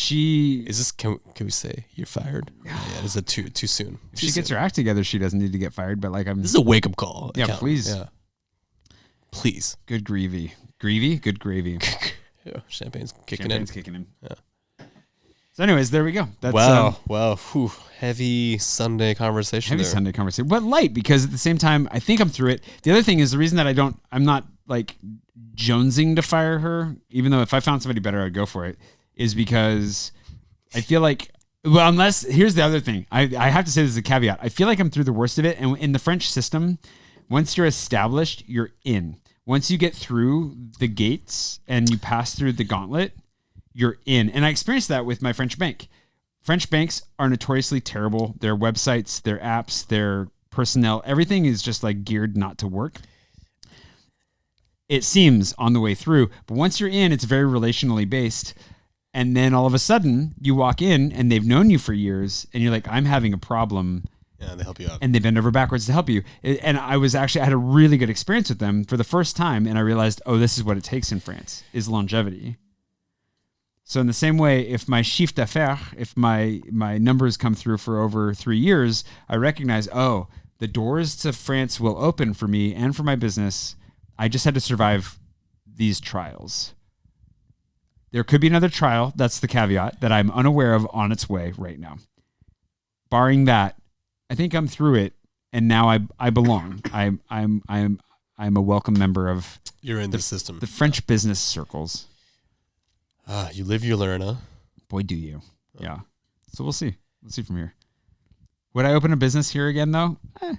can we say you're fired? Yeah, is it too soon? If she gets her act together, she doesn't need to get fired. But like, this is a wake up call. Yeah, please. Yeah. Please. Good good gravy. Yeah, champagne's kicking in. Yeah. So, anyways, there we go. That's wow. Whew. Heavy Sunday conversation. Sunday conversation, but light because at the same time, I think I'm through it. The other thing is the reason that I'm not like jonesing to fire her, even though if I found somebody better, I'd go for it, is because I feel like, here's the other thing. I have to say this is a caveat. I feel like I'm through the worst of it. And in the French system, once you're established, you're in. Once you get through the gates and you pass through the gauntlet, you're in. And I experienced that with my French bank. French banks are notoriously terrible. Their websites, their apps, their personnel, everything is just like geared not to work. It seems on the way through, but once you're in, it's very relationally based. And then all of a sudden you walk in and they've known you for years and you're like, I'm having a problem. Yeah, they help you out. And they bend over backwards to help you. And I had a really good experience with them for the first time. And I realized, this is what it takes in France is longevity. So in the same way, if my chiffre d'affaires, if my numbers come through for over 3 years, I recognize, the doors to France will open for me and for my business. I just had to survive these trials. There could be another trial. That's the caveat that I'm unaware of on its way right now. Barring that, I think I'm through it, and now I belong. I'm a welcome member of. You're in the system. The French business circles. You live, you learn, huh? Boy, do you. Yeah. So we'll see. Let's see from here. Would I open a business here again, though? I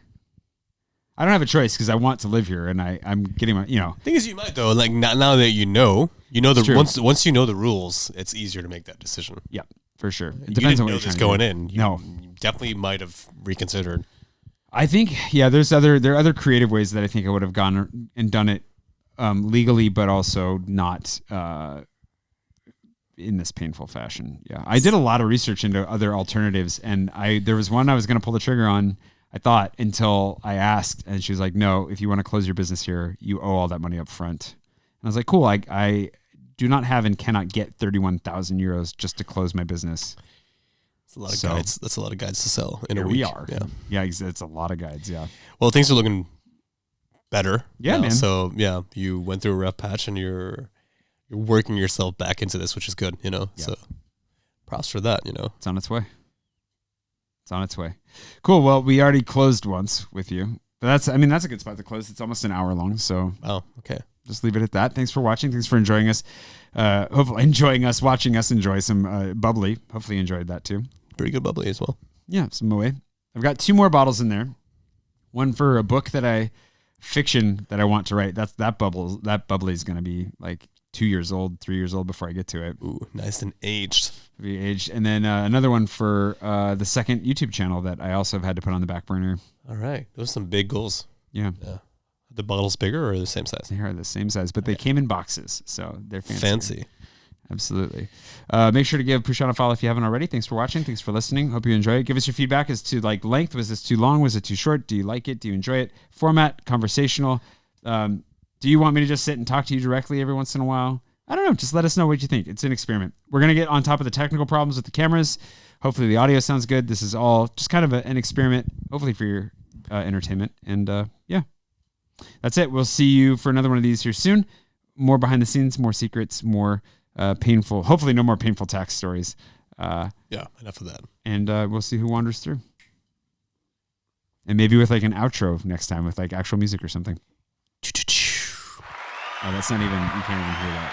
don't have a choice because I want to live here, and I'm getting my, Thing is, you might though. Like now that you know the once you know the rules, it's easier to make that decision. Yeah, for sure. It depends on what you're trying going in. You definitely might have reconsidered. I think there are other creative ways that I think I would have gone and done it legally, but also not in this painful fashion. Yeah, I did a lot of research into other alternatives, and there was one I was going to pull the trigger on. I thought until I asked, and she was like, "No, if you want to close your business here, you owe all that money up front." And I was like, "Cool, I do not have and cannot get 31,000 euros just to close my business." That's a lot of guides. That's a lot of guides to sell in a week. We are. Yeah, it's a lot of guides. Yeah. Well, things are looking better. Yeah, man. So you went through a rough patch, and you're working yourself back into this, which is good. Yeah. So props for that. It's on its way. It's on its way. Cool. Well, we already closed once with you, but that's a good spot to close. It's almost an hour long. So okay. Just leave it at that. Thanks for watching. Thanks for enjoying us. Hopefully enjoying us, watching us enjoy some bubbly. Hopefully you enjoyed that too. Pretty good bubbly as well. Yeah. Some Moe. I've got 2 more bottles in there. One for a book fiction that I want to write. That bubbly is going to be like 2 years old, 3 years old before I get to it. Ooh, nice and aged. Be aged. And then another one for the second YouTube channel that I also have had to put on the back burner. All right. Those are some big goals. Yeah. The bottles bigger or the same size? They are the same size, but they came in boxes, so they're fancy. Fancy. Absolutely. Make sure to give Pushan a follow if you haven't already. Thanks for watching. Thanks for listening. Hope you enjoy it. Give us your feedback as to length. Was this too long? Was it too short? Do you like it? Do you enjoy it? Format, conversational. Do you want me to just sit and talk to you directly every once in a while? I don't know. Just let us know what you think. It's an experiment. We're going to get on top of the technical problems with the cameras. Hopefully the audio sounds good. This is all just kind of an experiment, hopefully for your entertainment. And yeah, that's it. We'll see you for another one of these here soon. More behind the scenes, more secrets, more painful, hopefully no more painful tax stories. Yeah, enough of that. And we'll see who wanders through. And maybe with like an outro next time with like actual music or something. Oh, that's not even, you can't even hear that.